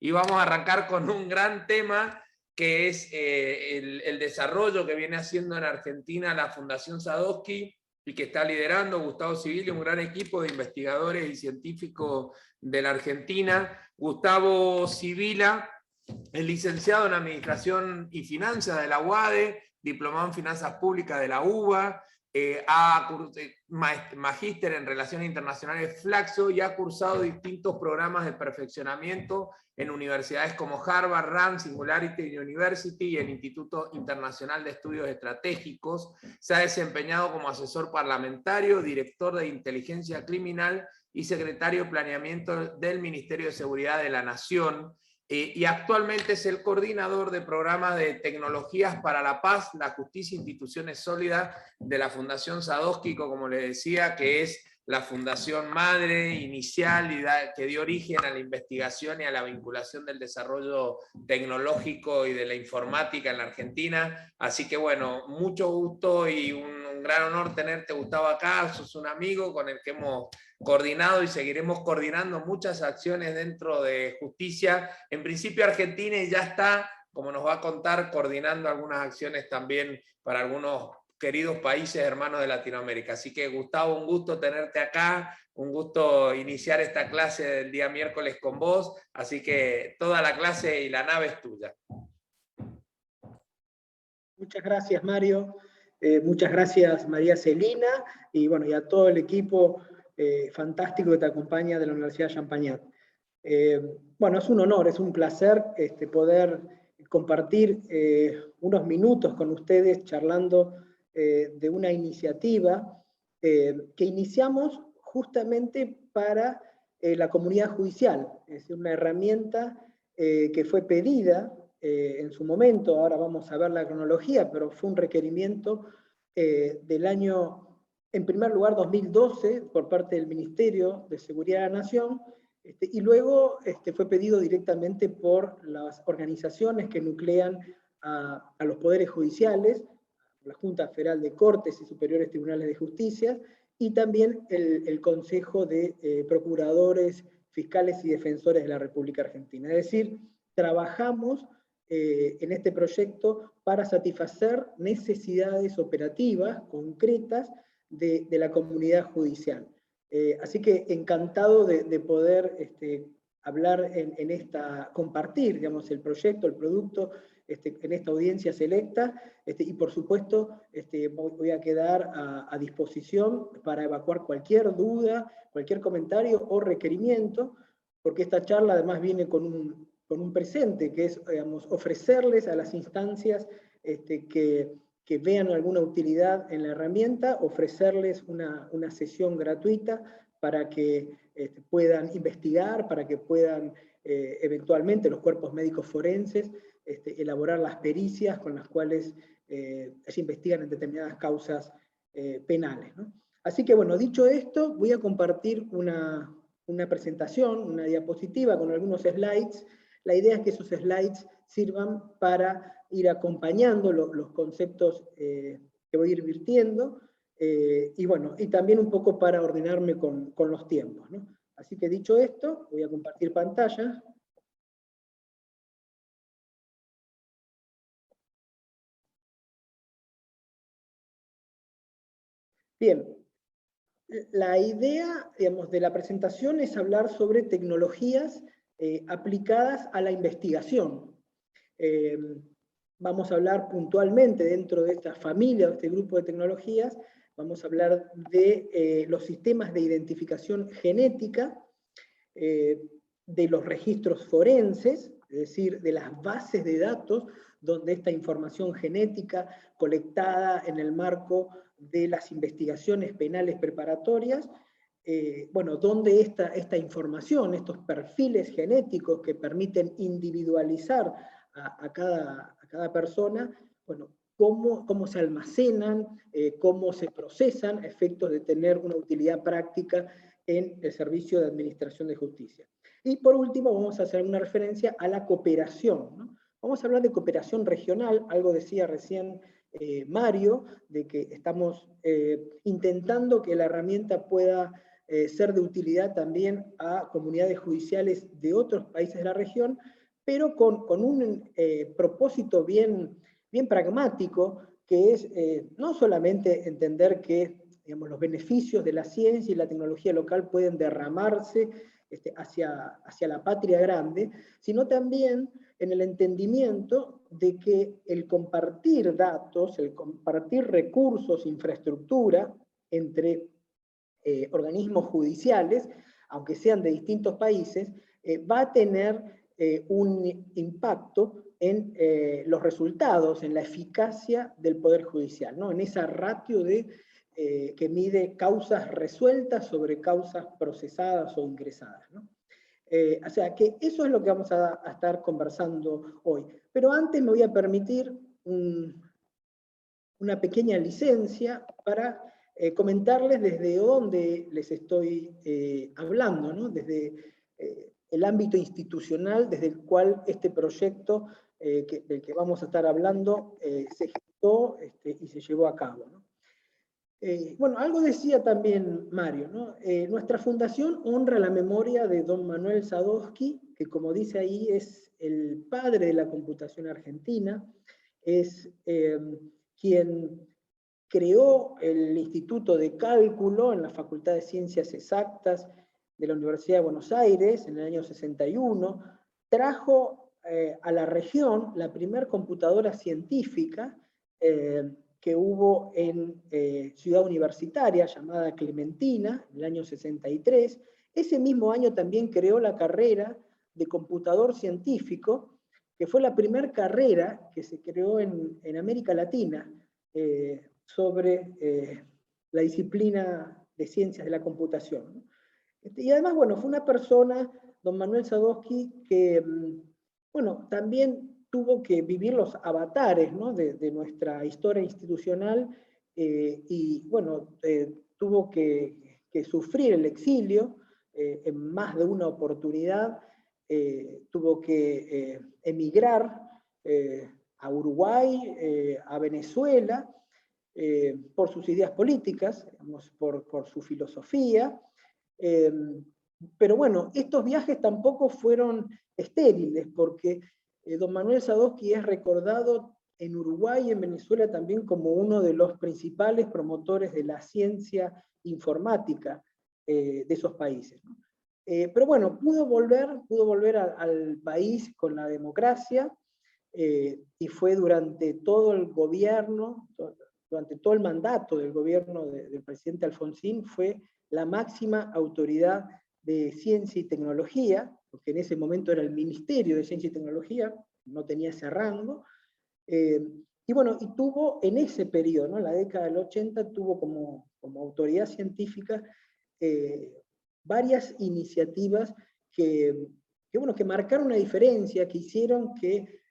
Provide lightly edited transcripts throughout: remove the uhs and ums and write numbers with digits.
Y vamos a arrancar con un gran tema que es el desarrollo que viene haciendo en Argentina la Fundación Sadowski y que está liderando Gustavo Sibila, un gran equipo de investigadores y científicos de la Argentina. Gustavo Sibila es licenciado en Administración y Finanzas de la UADE, diplomado en Finanzas Públicas de la UBA, magíster en Relaciones Internacionales Flaxo y ha cursado distintos programas de perfeccionamiento en universidades como Harvard, Rand, Singularity University y el Instituto Internacional de Estudios Estratégicos. Se ha desempeñado como asesor parlamentario, director de inteligencia criminal y secretario de planeamiento del Ministerio de Seguridad de la Nación. Y actualmente es el coordinador de programas de tecnologías para la paz, la justicia e instituciones sólidas de la Fundación Sadowski, como les decía, que es la fundación madre inicial y que dio origen a la investigación y a la vinculación del desarrollo tecnológico y de la informática en la Argentina. Así que bueno, mucho gusto y un gran honor tenerte, Gustavo, acá. Sos un amigo con el que hemos coordinado y seguiremos coordinando muchas acciones dentro de justicia, en principio Argentina, y ya está, como nos va a contar, coordinando algunas acciones también para algunos queridos países hermanos de Latinoamérica. Así que Gustavo, un gusto tenerte acá, un gusto iniciar esta clase del día miércoles con vos, así que toda la clase y la nave es tuya. Muchas gracias, Mario. Muchas gracias, María Celina, y bueno, y a todo el equipo fantástico que te acompaña de la Universidad de Champagnat. Bueno, es un honor, es un placer poder compartir unos minutos con ustedes charlando de una iniciativa que iniciamos justamente para la comunidad judicial. Es decir, una herramienta que fue pedida en su momento, ahora vamos a ver la cronología, pero fue un requerimiento del año, en primer lugar, 2012, por parte del Ministerio de Seguridad de la Nación, y luego fue pedido directamente por las organizaciones que nuclean a los poderes judiciales, la Junta Federal de Cortes y Superiores Tribunales de Justicia, y también el Consejo de Procuradores, Fiscales y Defensores de la República Argentina. Es decir, trabajamos en este proyecto para satisfacer necesidades operativas, concretas, de la comunidad judicial. Así que encantado de poder hablar compartir, digamos, el proyecto, el producto, en esta audiencia selecta, y por supuesto voy a quedar a disposición para evacuar cualquier duda, cualquier comentario o requerimiento, porque esta charla además viene con un presente, que es, digamos, ofrecerles a las instancias que vean alguna utilidad en la herramienta, ofrecerles una sesión gratuita para que puedan investigar, para que puedan eventualmente los cuerpos médicos forenses elaborar las pericias con las cuales se investigan en determinadas causas penales, ¿no? Así que bueno, dicho esto, voy a compartir una presentación, una diapositiva con algunos slides. La idea es que esos slides sirvan para ir acompañando los conceptos que voy a ir virtiendo, y bueno, y también un poco para ordenarme con los tiempos, ¿no? Así que dicho esto, voy a compartir pantalla. Bien, la idea, digamos, de la presentación es hablar sobre tecnologías aplicadas a la investigación. Vamos a hablar puntualmente dentro de esta familia, de este grupo de tecnologías, vamos a hablar de los sistemas de identificación genética, de los registros forenses, es decir, de las bases de datos donde esta información genética colectada en el marco de las investigaciones penales preparatorias, bueno, donde esta información, estos perfiles genéticos que permiten individualizar a cada persona, bueno, cómo se almacenan, cómo se procesan, a efectos de tener una utilidad práctica en el servicio de administración de justicia. Y por último vamos a hacer una referencia a la cooperación, ¿no? Vamos a hablar de cooperación regional, algo decía recién Mario, de que estamos intentando que la herramienta pueda ser de utilidad también a comunidades judiciales de otros países de la región, pero con un propósito bien pragmático, que es no solamente entender que, digamos, los beneficios de la ciencia y la tecnología local pueden derramarse hacia la patria grande, sino también en el entendimiento de que el compartir datos, el compartir recursos, infraestructura entre organismos judiciales, aunque sean de distintos países, va a tener un impacto en los resultados, en la eficacia del Poder Judicial, ¿no? En esa ratio que mide causas resueltas sobre causas procesadas o ingresadas, ¿no? O sea que eso es lo que vamos a estar conversando hoy. Pero antes me voy a permitir una pequeña licencia para comentarles desde dónde les estoy hablando, ¿no? Desde el ámbito institucional desde el cual este proyecto del que vamos a estar hablando se gestó y se llevó a cabo, ¿no? Bueno, algo decía también Mario, ¿no? Nuestra fundación honra la memoria de don Manuel Sadowski, que como dice ahí es el padre de la computación argentina, es quien creó el Instituto de Cálculo en la Facultad de Ciencias Exactas de la Universidad de Buenos Aires en el año 61, trajo a la región la primera computadora científica que hubo en Ciudad Universitaria, llamada Clementina, en el año 63. Ese mismo año también creó la carrera de computador científico, que fue la primera carrera que se creó en América Latina sobre la disciplina de ciencias de la computación, ¿no? Y además, bueno, fue una persona, don Manuel Sadowski, que, bueno, también tuvo que vivir los avatares, ¿no? de nuestra historia institucional y, bueno, tuvo que sufrir el exilio en más de una oportunidad, tuvo que emigrar a Uruguay, a Venezuela, por sus ideas políticas, digamos, por su filosofía. Pero bueno, estos viajes tampoco fueron estériles, porque don Manuel Sadowski es recordado en Uruguay y en Venezuela también como uno de los principales promotores de la ciencia informática de esos países, ¿no? Pero bueno, pudo volver al país con la democracia, y fue durante todo el gobierno, durante todo el mandato del gobierno del presidente Alfonsín, fue la máxima autoridad de ciencia y tecnología, porque en ese momento era el Ministerio de Ciencia y Tecnología, no tenía ese rango, y bueno, y tuvo en ese periodo, ¿no? En la década del 80, tuvo como autoridad científica varias iniciativas bueno, que marcaron una diferencia, que hicieron que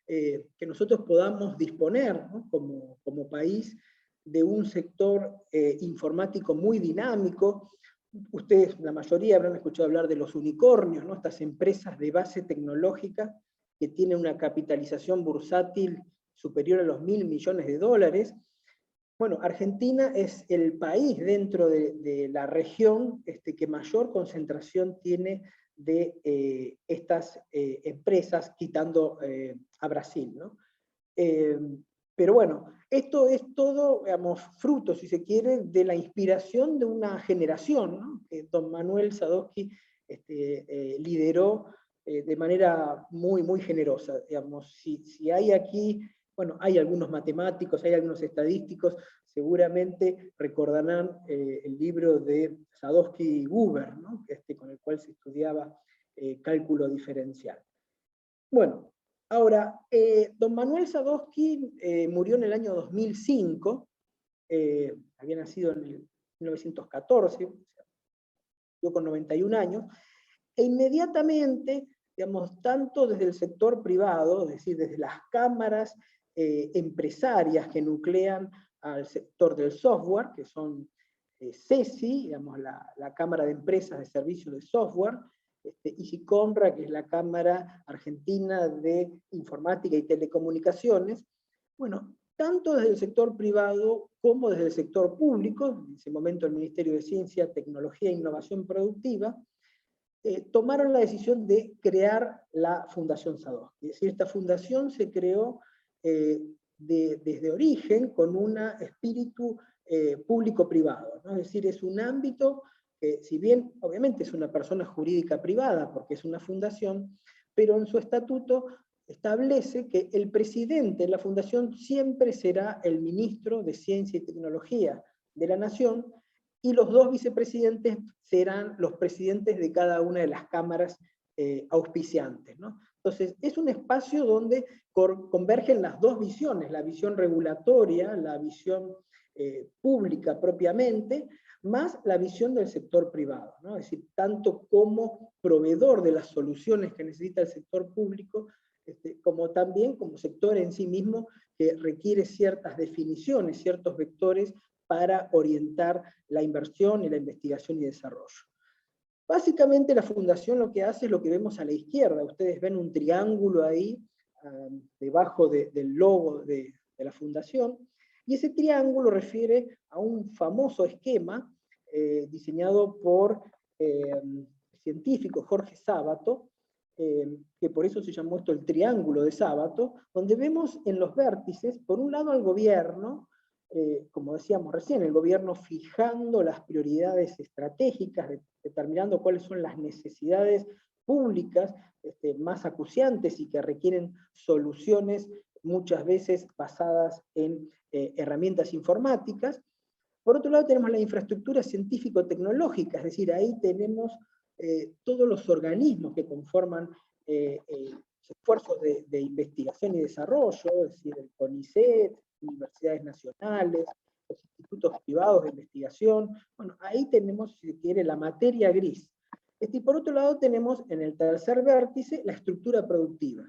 nosotros podamos disponer, ¿no? como país de un sector informático muy dinámico. Ustedes, la mayoría, habrán escuchado hablar de los unicornios, ¿no? Estas empresas de base tecnológica que tienen una capitalización bursátil superior a los $1.000 millones. Bueno, Argentina es el país dentro de la región que mayor concentración tiene de estas empresas, quitando a Brasil, ¿no? Pero bueno, esto es todo, digamos, fruto, si se quiere, de la inspiración de una generación, ¿no? Que don Manuel Sadowski lideró de manera muy generosa. Digamos, si hay aquí, bueno, hay algunos matemáticos, hay algunos estadísticos, seguramente recordarán el libro de Sadowski y Gruber, ¿no? Con el cual se estudiaba cálculo diferencial. Bueno, ahora, don Manuel Sadowski murió en el año 2005, había nacido en el 1914, murió con 91 años, e inmediatamente, digamos, tanto desde el sector privado, es decir, desde las cámaras empresarias que nuclean al sector del software, que son CESI, digamos, la Cámara de Empresas de Servicios de Software, y SICOMRA, que es la Cámara Argentina de Informática y Telecomunicaciones, bueno, tanto desde el sector privado como desde el sector público, en ese momento el Ministerio de Ciencia, Tecnología e Innovación Productiva, tomaron la decisión de crear la Fundación Sadowski. Es decir, esta fundación se creó desde origen con un espíritu público-privado, ¿no? Es decir, es un ámbito que, si bien obviamente es una persona jurídica privada, porque es una fundación, pero en su estatuto establece que el presidente de la fundación siempre será el ministro de Ciencia y Tecnología de la Nación, y los dos vicepresidentes serán los presidentes de cada una de las cámaras auspiciantes, ¿no? Entonces, es un espacio donde convergen las dos visiones, la visión regulatoria, la visión pública propiamente, más la visión del sector privado, ¿no? Es decir, tanto como proveedor de las soluciones que necesita el sector público, como también como sector en sí mismo que requiere ciertas definiciones, ciertos vectores para orientar la inversión y la investigación y desarrollo. Básicamente la fundación lo que hace es lo que vemos a la izquierda. Ustedes ven un triángulo ahí, debajo del logo de la fundación, y ese triángulo refiere a un famoso esquema diseñado por el científico Jorge Sábato, que por eso se llamó esto el triángulo de Sábato, donde vemos en los vértices, por un lado al gobierno, como decíamos recién, el gobierno fijando las prioridades estratégicas, determinando cuáles son las necesidades públicas más acuciantes y que requieren soluciones muchas veces basadas en herramientas informáticas. Por otro lado tenemos la infraestructura científico-tecnológica, es decir, ahí tenemos todos los organismos que conforman esfuerzos de investigación y desarrollo, es decir, el CONICET, universidades nacionales, los institutos privados de investigación. Bueno, ahí tenemos, si se quiere, la materia gris. Y por otro lado tenemos en el tercer vértice la estructura productiva.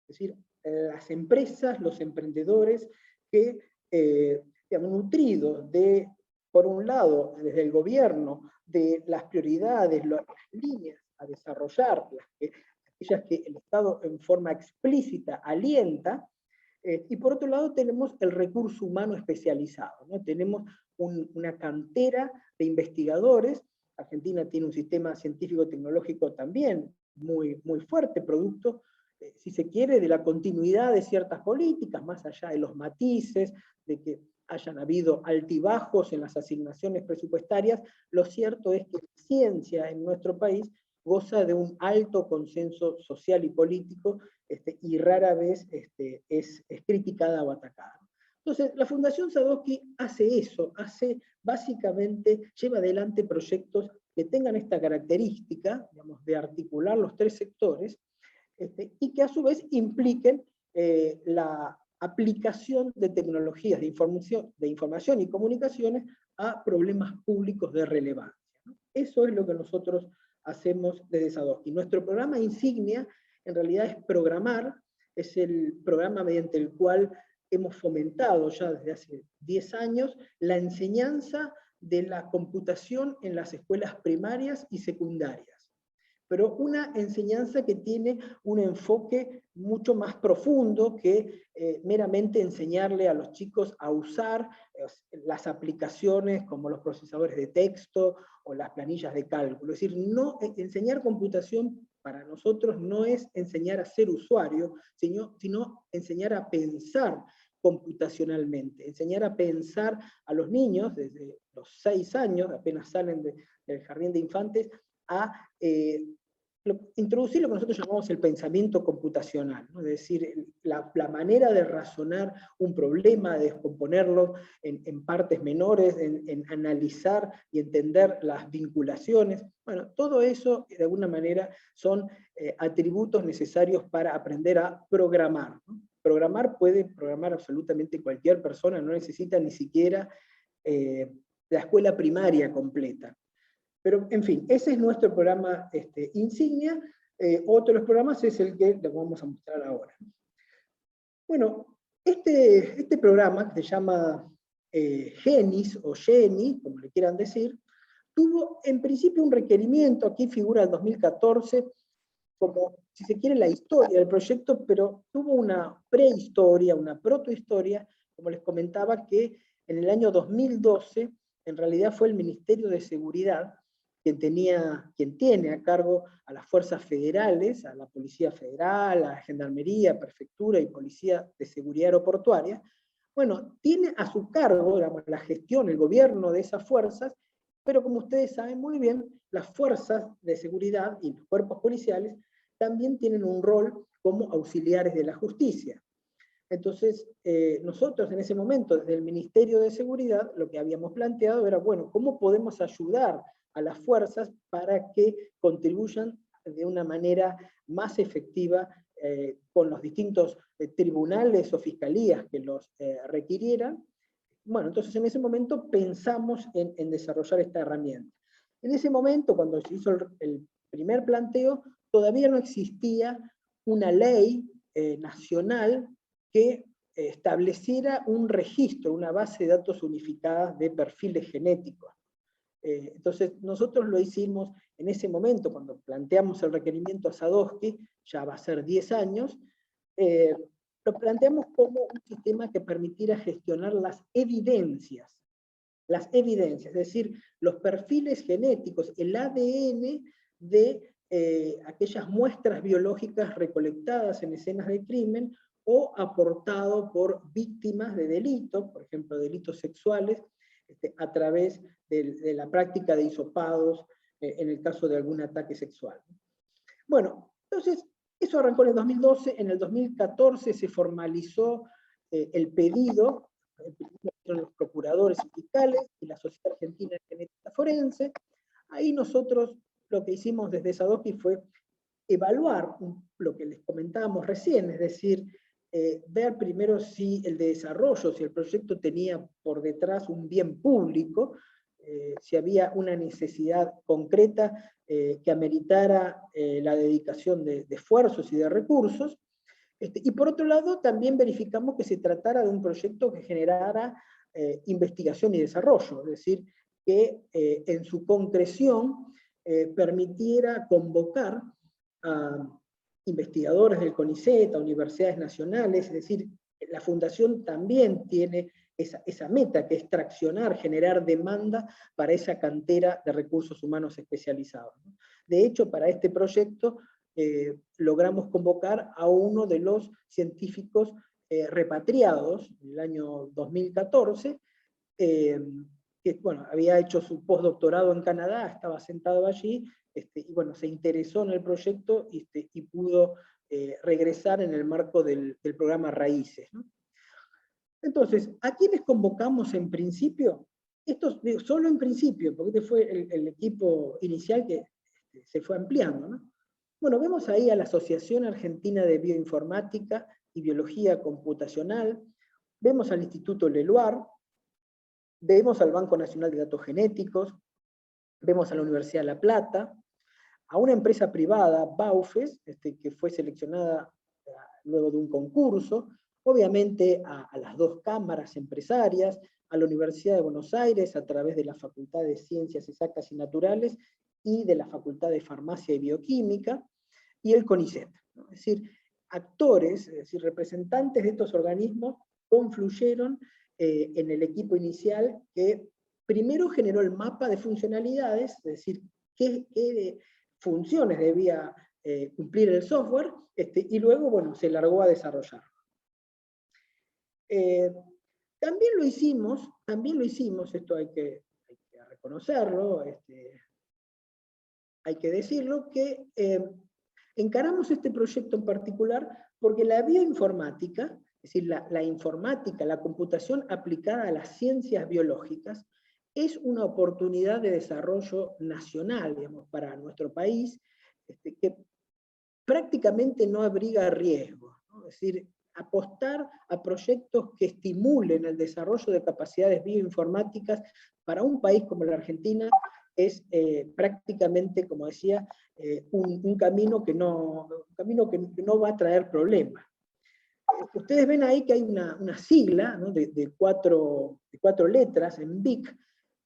Es decir, las empresas, los emprendedores que, digamos, nutridos de, por un lado, desde el gobierno, de las prioridades, las líneas a desarrollar, aquellas que el Estado en forma explícita alienta, y por otro lado tenemos el recurso humano especializado, ¿no? Tenemos una cantera de investigadores. Argentina tiene un sistema científico-tecnológico también muy, muy fuerte, producto, si se quiere, de la continuidad de ciertas políticas, más allá de los matices, de que hayan habido altibajos en las asignaciones presupuestarias. Lo cierto es que la ciencia en nuestro país goza de un alto consenso social y político, y rara vez es criticada o atacada. Entonces, la Fundación Sadowski hace eso, básicamente, lleva adelante proyectos que tengan esta característica, digamos, de articular los tres sectores, y que a su vez impliquen la aplicación de tecnologías de información y comunicaciones a problemas públicos de relevancia, ¿no? Eso es lo que nosotros hacemos desde Sadowski. Nuestro programa insignia en realidad es programar, es el programa mediante el cual hemos fomentado ya desde hace 10 años la enseñanza de la computación en las escuelas primarias y secundarias, pero una enseñanza que tiene un enfoque mucho más profundo que meramente enseñarle a los chicos a usar las aplicaciones como los procesadores de texto o las planillas de cálculo. Es decir, no, enseñar computación para nosotros no es enseñar a ser usuario, sino enseñar a pensar computacionalmente, enseñar a pensar a los niños desde los 6 años, apenas salen del jardín de infantes, a introducir lo que nosotros llamamos el pensamiento computacional, ¿no? Es decir, la manera de razonar un problema, de descomponerlo en partes menores, en analizar y entender las vinculaciones. Bueno, todo eso de alguna manera son atributos necesarios para aprender a programar, ¿no? Puede programar absolutamente cualquier persona, no necesita ni siquiera la escuela primaria completa. Pero, en fin, ese es nuestro programa insignia. Otro de los programas es el que les vamos a mostrar ahora. Bueno, este programa, que se llama GENIS, o GENI, como le quieran decir, tuvo en principio un requerimiento, aquí figura el 2014, como, si se quiere, la historia del proyecto, pero tuvo una prehistoria, una protohistoria, como les comentaba, que en el año 2012, en realidad fue el Ministerio de Seguridad quien tiene a cargo a las fuerzas federales, a la Policía Federal, a la Gendarmería, Prefectura y Policía de Seguridad Aeroportuaria. Bueno, tiene a su cargo, digamos, la gestión, el gobierno de esas fuerzas, pero como ustedes saben muy bien, las fuerzas de seguridad y los cuerpos policiales también tienen un rol como auxiliares de la justicia. Entonces, nosotros en ese momento, desde el Ministerio de Seguridad, lo que habíamos planteado era, bueno, ¿cómo podemos ayudar a las fuerzas para que contribuyan de una manera más efectiva con los distintos tribunales o fiscalías que los requirieran? Bueno, entonces en ese momento pensamos en desarrollar esta herramienta. En ese momento, cuando se hizo el primer planteo, todavía no existía una ley nacional que estableciera un registro, una base de datos unificada de perfiles genéticos. Entonces, nosotros lo hicimos en ese momento, cuando planteamos el requerimiento a Sadowski, ya va a ser 10 años, lo planteamos como un sistema que permitiera gestionar las evidencias, es decir, los perfiles genéticos, el ADN de aquellas muestras biológicas recolectadas en escenas de crimen o aportado por víctimas de delitos, por ejemplo, delitos sexuales, a través de la práctica de hisopados en el caso de algún ataque sexual. Bueno, entonces, eso arrancó en el 2012, en el 2014 se formalizó el pedido de los procuradores y fiscales y la Sociedad Argentina de Genética Forense. Ahí nosotros lo que hicimos desde Sadowski fue evaluar lo que les comentábamos recién, es decir, ver primero si el desarrollo, si el proyecto tenía por detrás un bien público, si había una necesidad concreta que ameritara la dedicación de esfuerzos y de recursos, y por otro lado también verificamos que se tratara de un proyecto que generara investigación y desarrollo, es decir, que en su concreción permitiera convocar a investigadores del CONICET, a universidades nacionales, es decir, la Fundación también tiene esa meta, que es traccionar, generar demanda para esa cantera de recursos humanos especializados. De hecho, para este proyecto logramos convocar a uno de los científicos repatriados en el año 2014, que bueno, había hecho su postdoctorado en Canadá, estaba sentado allí, y bueno, se interesó en el proyecto y pudo regresar en el marco del programa Raíces, ¿no? Entonces, ¿a quiénes convocamos en principio? Esto solo en principio, porque este fue el equipo inicial que se fue ampliando, ¿no? Bueno, vemos ahí a la Asociación Argentina de Bioinformática y Biología Computacional, vemos al Instituto Leluar, vemos al Banco Nacional de Datos Genéticos, vemos a la Universidad de La Plata, a una empresa privada, Baufes, que fue seleccionada luego de un concurso, obviamente a las dos cámaras empresarias, a la Universidad de Buenos Aires a través de la Facultad de Ciencias Exactas y Naturales y de la Facultad de Farmacia y Bioquímica, y el CONICET, ¿no? Es decir, actores, es decir, representantes de estos organismos confluyeron en el equipo inicial que primero generó el mapa de funcionalidades, es decir, qué funciones debía cumplir el software, y luego, bueno, se largó a desarrollarlo. También lo hicimos, esto hay que reconocerlo, hay que decirlo, que encaramos este proyecto en particular porque la bioinformática, es decir, la informática, la computación aplicada a las ciencias biológicas, es una oportunidad de desarrollo nacional, digamos, para nuestro país, que prácticamente no abriga riesgos, ¿no? Es decir, apostar a proyectos que estimulen el desarrollo de capacidades bioinformáticas para un país como la Argentina es prácticamente, como decía, un camino que no va a traer problemas. Ustedes ven ahí que hay una sigla, ¿no? de cuatro letras en BIC,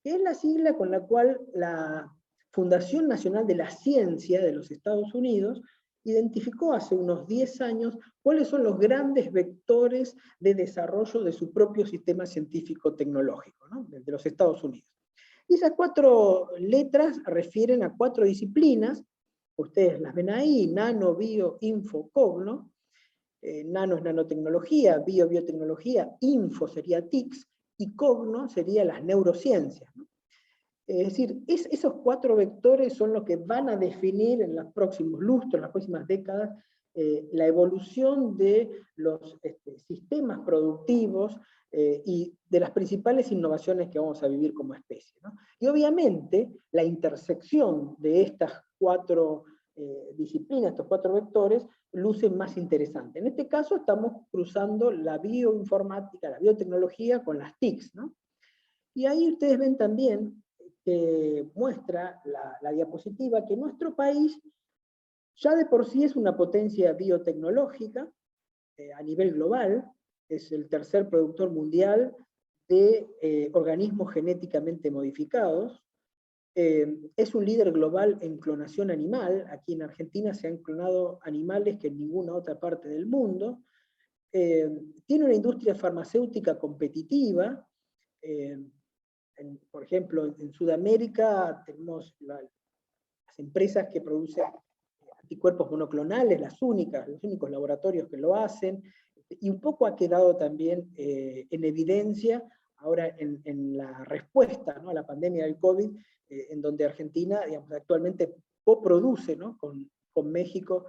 que es la sigla con la cual la Fundación Nacional de la Ciencia de los Estados Unidos identificó hace unos 10 años cuáles son los grandes vectores de desarrollo de su propio sistema científico-tecnológico, ¿no? De los Estados Unidos. Y esas 4 letras refieren a 4 disciplinas, ustedes las ven ahí: nano, bio, info, cogno. Nano es nanotecnología, bio, biotecnología, info sería TICS, y cogno sería las neurociencias, ¿no? Es decir, esos 4 vectores son los que van a definir en los próximos lustros, en las próximas décadas, la evolución de los sistemas productivos y de las principales innovaciones que vamos a vivir como especie, ¿no? Y obviamente la intersección de estas 4 disciplinas, estos 4 vectores, luce más interesante. En este caso estamos cruzando la bioinformática, la biotecnología con las TICs, ¿no? Y ahí ustedes ven también que muestra la diapositiva que nuestro país ya de por sí es una potencia biotecnológica a nivel global, es el tercer productor mundial de organismos genéticamente modificados, es un líder global en clonación animal. Aquí en Argentina se han clonado animales que en ninguna otra parte del mundo, tiene una industria farmacéutica competitiva, por ejemplo, en Sudamérica tenemos las empresas que producen anticuerpos monoclonales, los únicos laboratorios que lo hacen, y un poco ha quedado también en evidencia ahora en la respuesta, ¿no?, a la pandemia del COVID, en donde Argentina, digamos, actualmente coproduce, ¿no?, con México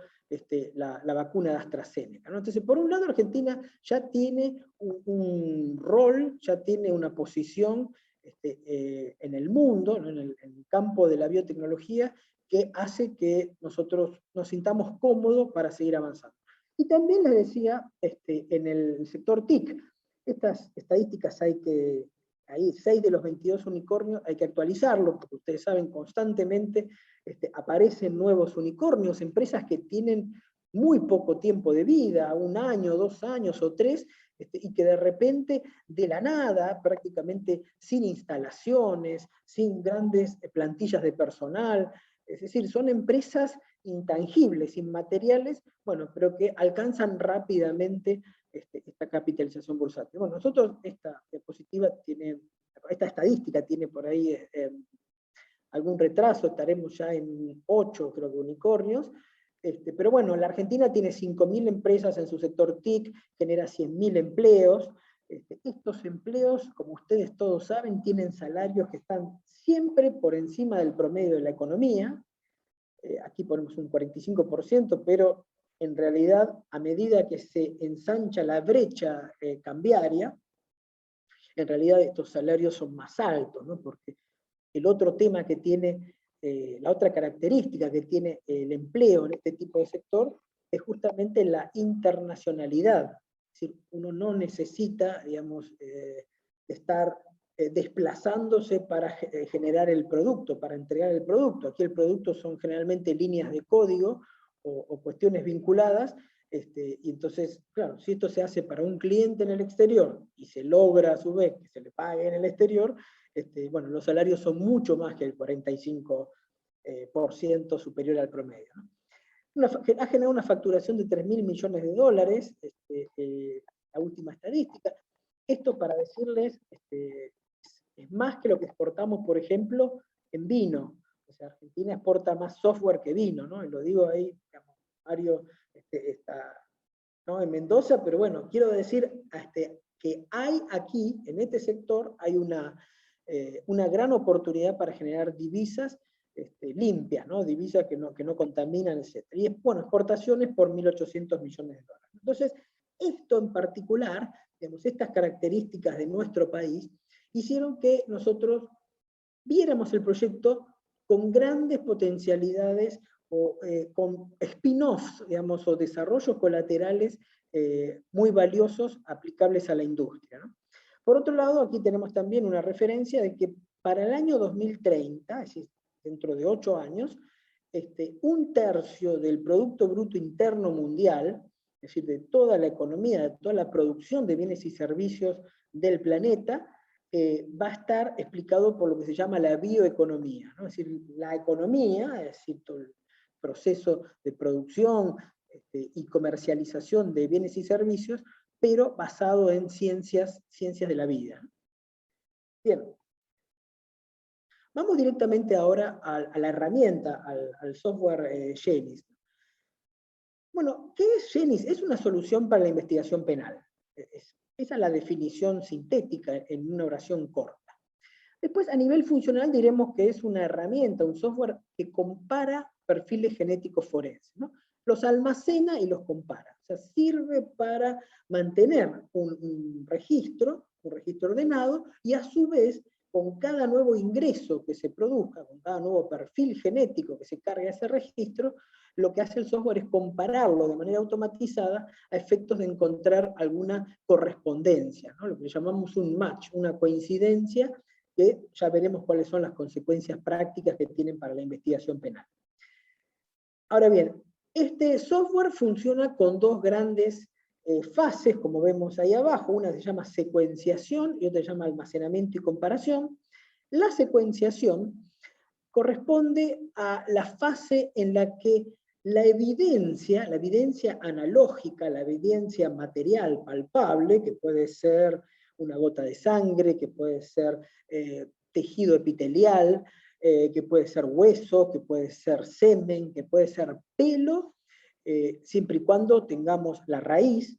la vacuna de AstraZeneca, ¿no? Entonces, por un lado, Argentina ya tiene un rol, ya tiene una posición en el mundo, ¿no?, en el campo de la biotecnología, que hace que nosotros nos sintamos cómodos para seguir avanzando. Y también les decía, en el sector TIC, estas estadísticas ahí 6 de los 22 unicornios hay que actualizarlo, porque ustedes saben, constantemente aparecen nuevos unicornios, empresas que tienen muy poco tiempo de vida, 1 año, 2 años o 3, y que de repente, de la nada, prácticamente sin instalaciones, sin grandes plantillas de personal, es decir, son empresas intangibles, inmateriales, bueno, pero que alcanzan rápidamente esta capitalización bursátil. Bueno, nosotros, esta estadística tiene por ahí algún retraso, estaremos ya en 8, creo que, unicornios, pero bueno, la Argentina tiene 5.000 empresas en su sector TIC, genera 100.000 empleos. Estos empleos, como ustedes todos saben, tienen salarios que están siempre por encima del promedio de la economía. Aquí ponemos un 45%, pero en realidad, a medida que se ensancha la brecha cambiaria, en realidad estos salarios son más altos, ¿no? Porque el otro tema que tiene, la otra característica que tiene el empleo en este tipo de sector, es justamente la internacionalidad. Es decir, uno no necesita, digamos, estar desplazándose para generar el producto, para entregar el producto. Aquí el producto son generalmente líneas de código o cuestiones vinculadas, y entonces, claro, si esto se hace para un cliente en el exterior y se logra a su vez que se le pague en el exterior, bueno, los salarios son mucho más que el 45% superior al promedio, ¿no? Ha generado una facturación de $3.000 millones, la última estadística. Esto para decirles, es más que lo que exportamos, por ejemplo, en vino. O sea, Argentina exporta más software que vino, ¿no? Y lo digo ahí, digamos, Mario está, ¿no?, en Mendoza, pero bueno, quiero decir que hay aquí, en este sector, hay una gran oportunidad para generar divisas limpias, ¿no?, divisas que no contaminan, etc. Y bueno, exportaciones por $1.800 millones. Entonces, esto en particular, digamos, estas características de nuestro país, hicieron que nosotros viéramos el proyecto con grandes potencialidades o con spin-offs, digamos, o desarrollos colaterales muy valiosos aplicables a la industria, ¿no? Por otro lado, aquí tenemos también una referencia de que para el año 2030, es decir, dentro de 8 años, 1/3 del Producto Bruto Interno Mundial, es decir, de toda la economía, de toda la producción de bienes y servicios del planeta, va a estar explicado por lo que se llama la bioeconomía, ¿no? Es decir, la economía, es decir, proceso de producción y comercialización de bienes y servicios, pero basado en ciencias de la vida. Bien. Vamos directamente ahora a la herramienta, al software GENIS. Bueno, ¿qué es GENIS? Es una solución para la investigación penal. Esa es la definición sintética en una oración corta. Después, a nivel funcional, diremos que es una herramienta, un software que compara perfiles genéticos forenses, ¿no? Los almacena y los compara. O sea, sirve para mantener un registro ordenado, y a su vez, con cada nuevo ingreso que se produzca, con cada nuevo perfil genético que se cargue a ese registro, lo que hace el software es compararlo de manera automatizada a efectos de encontrar alguna correspondencia, ¿no? Lo que llamamos un match, una coincidencia, que ya veremos cuáles son las consecuencias prácticas que tienen para la investigación penal. Ahora bien, este software funciona con dos grandes fases, como vemos ahí abajo. Una se llama secuenciación y otra se llama almacenamiento y comparación. La secuenciación corresponde a la fase en la que la evidencia analógica, la evidencia material palpable, que puede ser una gota de sangre, que puede ser tejido epitelial, que puede ser hueso, que puede ser semen, que puede ser pelo, siempre y cuando tengamos la raíz,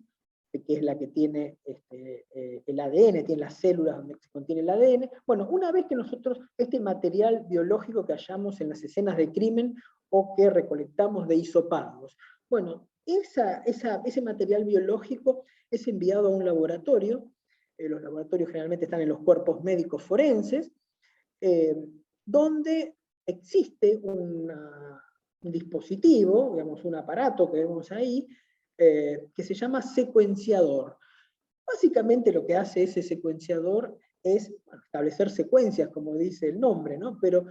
que es la que tiene el ADN, tiene las células donde se contiene el ADN. Bueno, una vez que nosotros este material biológico que hallamos en las escenas de crimen o que recolectamos de hisopados, bueno, ese material biológico es enviado a un laboratorio. Los laboratorios generalmente están en los cuerpos médicos forenses, donde existe un dispositivo, digamos un aparato que vemos ahí, que se llama secuenciador. Básicamente lo que hace ese secuenciador es establecer secuencias, como dice el nombre, ¿no? Pero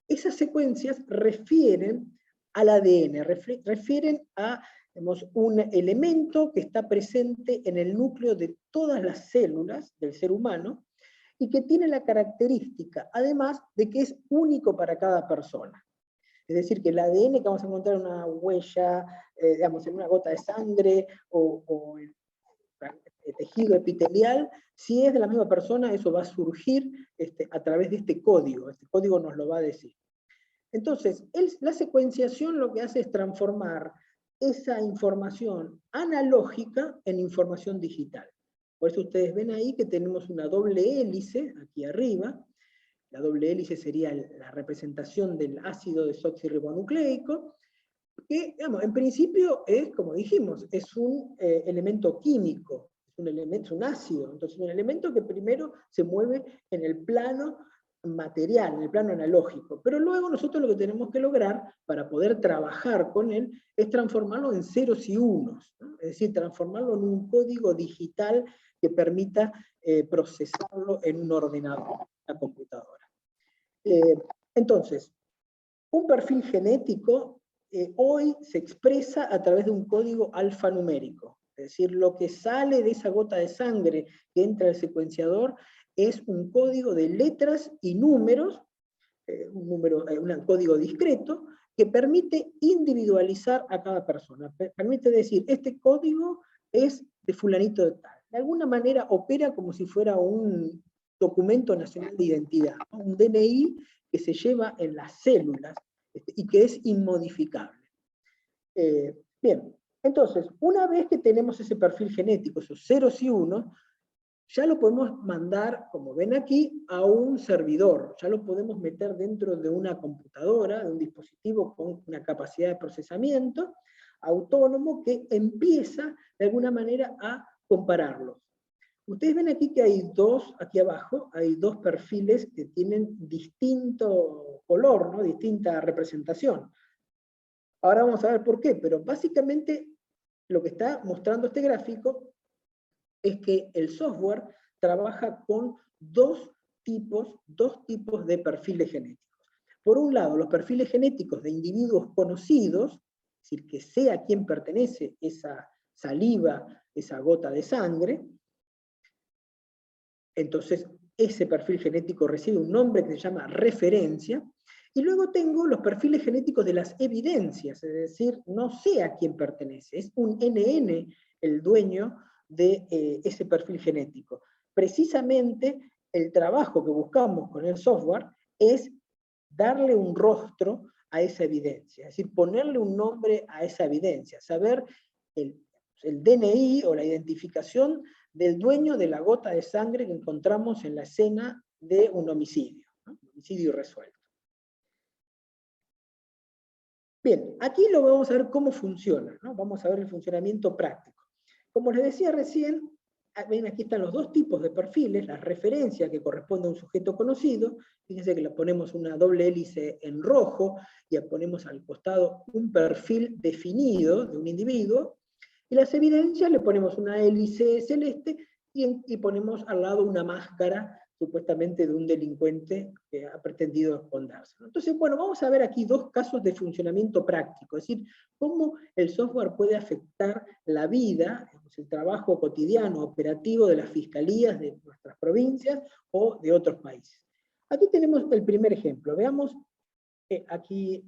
esas secuencias refieren al ADN, refieren a, digamos, un elemento que está presente en el núcleo de todas las células del ser humano y que tiene la característica, además, de que es único para cada persona. Es decir, que el ADN que vamos a encontrar en una huella, digamos, en una gota de sangre o en el tejido epitelial, si es de la misma persona, eso va a surgir a través de este código nos lo va a decir. Entonces, la secuenciación lo que hace es transformar esa información analógica en información digital. Por eso ustedes ven ahí que tenemos una doble hélice aquí arriba. La doble hélice sería la representación del ácido desoxirribonucleico, que, digamos, en principio es, como dijimos, es un elemento químico, es un ácido, entonces un elemento que primero se mueve en el plano material, en el plano analógico, pero luego nosotros lo que tenemos que lograr para poder trabajar con él es transformarlo en ceros y unos, ¿no? Es decir, transformarlo en un código digital que permita procesarlo en un ordenador, una computadora. Entonces, un perfil genético hoy se expresa a través de un código alfanumérico. Es decir, lo que sale de esa gota de sangre que entra al secuenciador es un código de letras y números, un código discreto, que permite individualizar a cada persona. Permite decir, este código es de fulanito de tal. De alguna manera opera como si fuera un documento nacional de identidad, ¿no? Un DNI que se lleva en las células y que es inmodificable. Bien, entonces, una vez que tenemos ese perfil genético, esos ceros y unos, ya lo podemos mandar, como ven aquí, a un servidor. Ya lo podemos meter dentro de una computadora, de un dispositivo con una capacidad de procesamiento autónomo que empieza, de alguna manera, a compararlos. Ustedes ven aquí que hay aquí abajo, hay dos perfiles que tienen distinto color, ¿no? Distinta representación. Ahora vamos a ver por qué, pero básicamente lo que está mostrando este gráfico es que el software trabaja con dos tipos de perfiles genéticos. Por un lado, los perfiles genéticos de individuos conocidos, es decir, que sé a quién pertenece esa saliva, esa gota de sangre. Entonces, ese perfil genético recibe un nombre que se llama referencia, Y luego tengo los perfiles genéticos de las evidencias, es decir, no sé a quién pertenece, es un NN el dueño de ese perfil genético. Precisamente el trabajo que buscamos con el software es darle un rostro a esa evidencia, es decir, ponerle un nombre a esa evidencia, saber el DNI o la identificación del dueño de la gota de sangre que encontramos en la escena de un homicidio, ¿no? Homicidio resuelto. Bien, aquí lo vamos a ver cómo funciona, ¿no? Vamos a ver el funcionamiento práctico. Como les decía recién, ven, aquí están los dos tipos de perfiles, la referencia que corresponde a un sujeto conocido, fíjense que le ponemos una doble hélice en rojo, y ponemos al costado un perfil definido de un individuo, y las evidencias le ponemos una hélice celeste, y ponemos al lado una máscara, supuestamente de un delincuente que ha pretendido esconderse. Entonces, bueno, vamos a ver aquí dos casos de funcionamiento práctico, es decir, cómo el software puede afectar la vida, el trabajo cotidiano, operativo de las fiscalías de nuestras provincias o de otros países. Aquí tenemos el primer ejemplo, veamos aquí,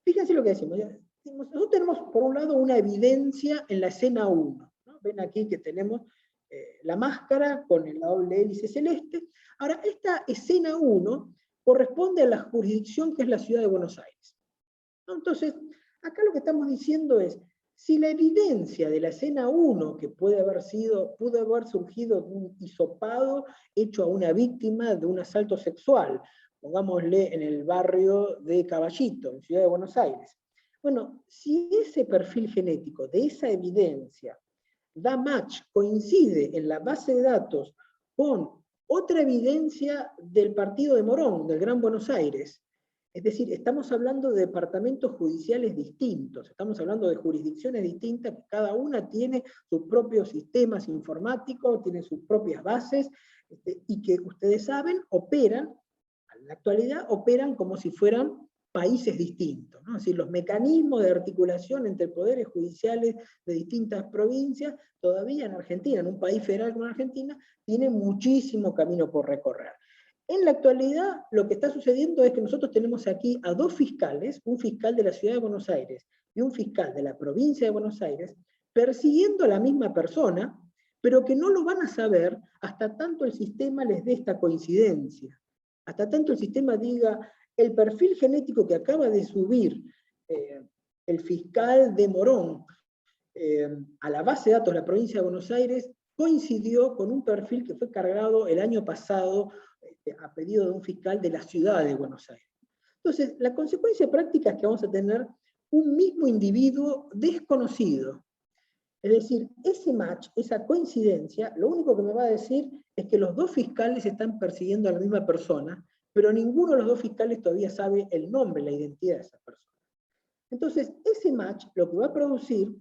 fíjense lo que decimos, nosotros tenemos por un lado una evidencia en la escena 1, ¿no? Ven aquí que tenemos la máscara con la doble hélice celeste. Ahora, esta escena 1 corresponde a la jurisdicción que es la ciudad de Buenos Aires, ¿no? Entonces, acá lo que estamos diciendo es, si la evidencia de la escena 1, que pudo haber surgido de un hisopado hecho a una víctima de un asalto sexual, pongámosle en el barrio de Caballito, en Ciudad de Buenos Aires. Bueno, si ese perfil genético de esa evidencia da match, coincide en la base de datos con otra evidencia del partido de Morón, del Gran Buenos Aires, es decir, estamos hablando de departamentos judiciales distintos, estamos hablando de jurisdicciones distintas, que cada una tiene sus propios sistemas informáticos, tiene sus propias bases, y que ustedes saben, operan, en la actualidad, operan como si fueran países distintos, ¿no? Es decir, los mecanismos de articulación entre poderes judiciales de distintas provincias, todavía en Argentina, en un país federal como Argentina, tienen muchísimo camino por recorrer. En la actualidad, lo que está sucediendo es que nosotros tenemos aquí a dos fiscales, un fiscal de la Ciudad de Buenos Aires y un fiscal de la provincia de Buenos Aires, persiguiendo a la misma persona, pero que no lo van a saber hasta tanto el sistema les dé esta coincidencia. Hasta tanto el sistema diga, el perfil genético que acaba de subir el fiscal de Morón a la base de datos de la provincia de Buenos Aires coincidió con un perfil que fue cargado el año pasado a pedido de un fiscal de la ciudad de Buenos Aires. Entonces, la consecuencia práctica es que vamos a tener un mismo individuo desconocido. Es decir, ese match, esa coincidencia, lo único que me va a decir es que los dos fiscales están persiguiendo a la misma persona, pero ninguno de los dos fiscales todavía sabe el nombre, la identidad de esa persona. Entonces, ese match lo que va a producir,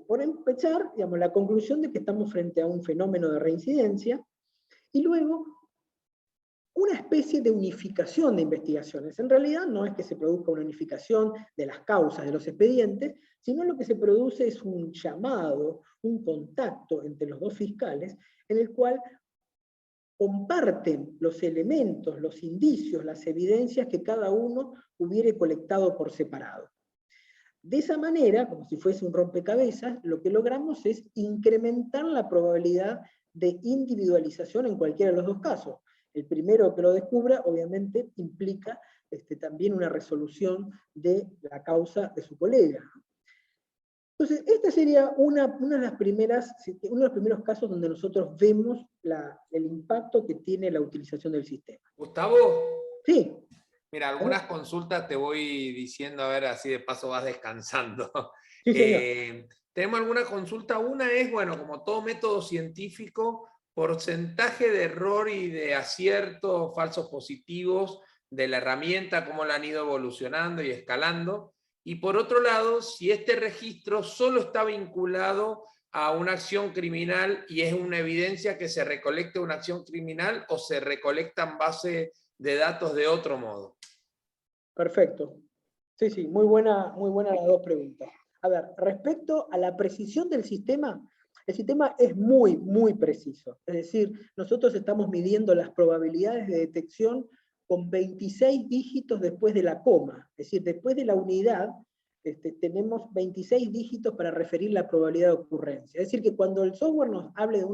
por empezar, digamos, la conclusión de que estamos frente a un fenómeno de reincidencia, y luego una especie de unificación de investigaciones. En realidad no es que se produzca una unificación de las causas de los expedientes, sino lo que se produce es un llamado, un contacto entre los dos fiscales, en el cual comparten los elementos, los indicios, las evidencias que cada uno hubiere colectado por separado. De esa manera, como si fuese un rompecabezas, lo que logramos es incrementar la probabilidad de individualización en cualquiera de los dos casos. El primero que lo descubra, obviamente, implica también una resolución de la causa de su colega. Entonces, este sería uno de los primeros casos donde nosotros vemos el impacto que tiene la utilización del sistema. Gustavo. Sí. Mira, algunas consultas te voy diciendo, a ver, así de paso vas descansando. Sí, señor. Tenemos alguna consulta. Una es, bueno, como todo método científico, porcentaje de error y de acierto, falsos positivos de la herramienta, cómo la han ido evolucionando y escalando. Y por otro lado, si este registro solo está vinculado a una acción criminal y es una evidencia que se recolecta una acción criminal o se recolecta en base de datos de otro modo. Perfecto. Sí, sí, muy buena las dos preguntas. A ver, respecto a la precisión del sistema, el sistema es muy, muy preciso. Es decir, nosotros estamos midiendo las probabilidades de detección con 26 dígitos después de la coma, es decir, después de la unidad, tenemos 26 dígitos para referir la probabilidad de ocurrencia. Es decir, que cuando el software nos hable de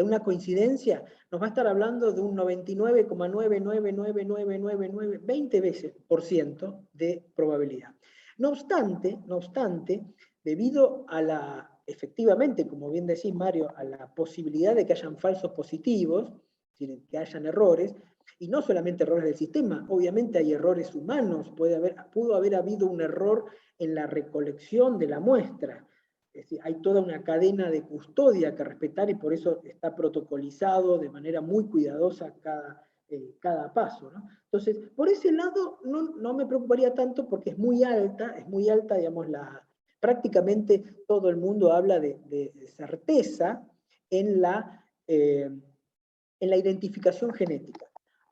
una coincidencia, nos va a estar hablando de un 99,99999, 20 veces por ciento de probabilidad. No obstante, debido a efectivamente, como bien decís, Mario, a la posibilidad de que hayan falsos positivos, que hayan errores, y no solamente errores del sistema, obviamente hay errores humanos, pudo haber habido un error en la recolección de la muestra. Es decir, hay toda una cadena de custodia que respetar y por eso está protocolizado de manera muy cuidadosa cada paso, ¿no? Entonces, por ese lado no me preocuparía tanto porque es muy alta, digamos, prácticamente todo el mundo habla de certeza en la identificación genética.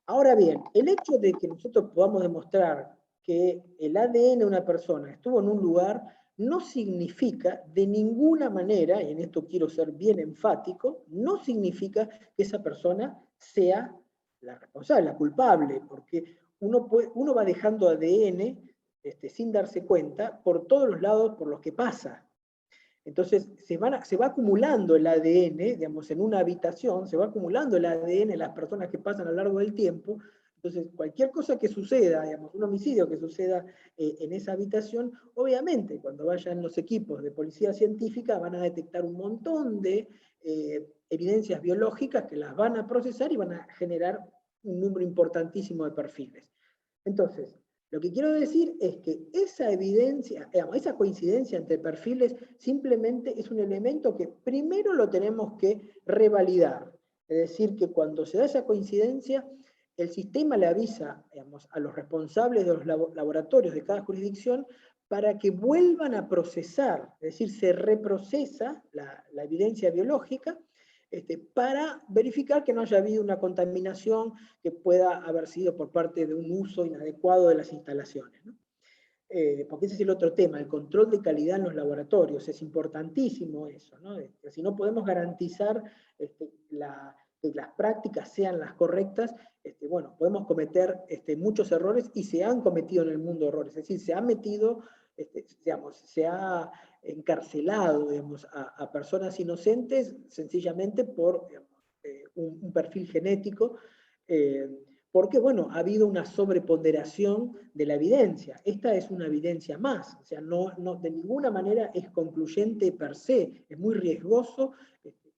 Ahora bien, el hecho de que nosotros podamos demostrar que el ADN de una persona estuvo en un lugar no significa de ninguna manera, y en esto quiero ser bien enfático, no significa que esa persona sea la responsable, la culpable, porque uno va dejando ADN sin darse cuenta por todos los lados por los que pasa. Entonces se va acumulando el ADN, digamos, en una habitación, se va acumulando el ADN en las personas que pasan a lo largo del tiempo. Entonces cualquier cosa que suceda, digamos, un homicidio que suceda en esa habitación, obviamente cuando vayan los equipos de policía científica van a detectar un montón de evidencias biológicas que las van a procesar y van a generar un número importantísimo de perfiles. Entonces, lo que quiero decir es que esa evidencia, digamos, esa coincidencia entre perfiles simplemente es un elemento que primero lo tenemos que revalidar. Es decir, que cuando se da esa coincidencia, el sistema le avisa, digamos, a los responsables de los laboratorios de cada jurisdicción para que vuelvan a procesar, es decir, se reprocesa la evidencia biológica para verificar que no haya habido una contaminación que pueda haber sido por parte de un uso inadecuado de las instalaciones, ¿no? Porque ese es el otro tema, el control de calidad en los laboratorios, es importantísimo eso, ¿no? Si no podemos garantizar que las prácticas sean las correctas, bueno, podemos cometer muchos errores y se han cometido en el mundo errores, es decir, se ha metido, digamos, se ha encarcelado, digamos, a personas inocentes sencillamente por digamos, un perfil genético, porque, bueno, ha habido una sobreponderación de la evidencia. Esta es una evidencia más, o sea, no de ninguna manera es concluyente per se, es muy riesgoso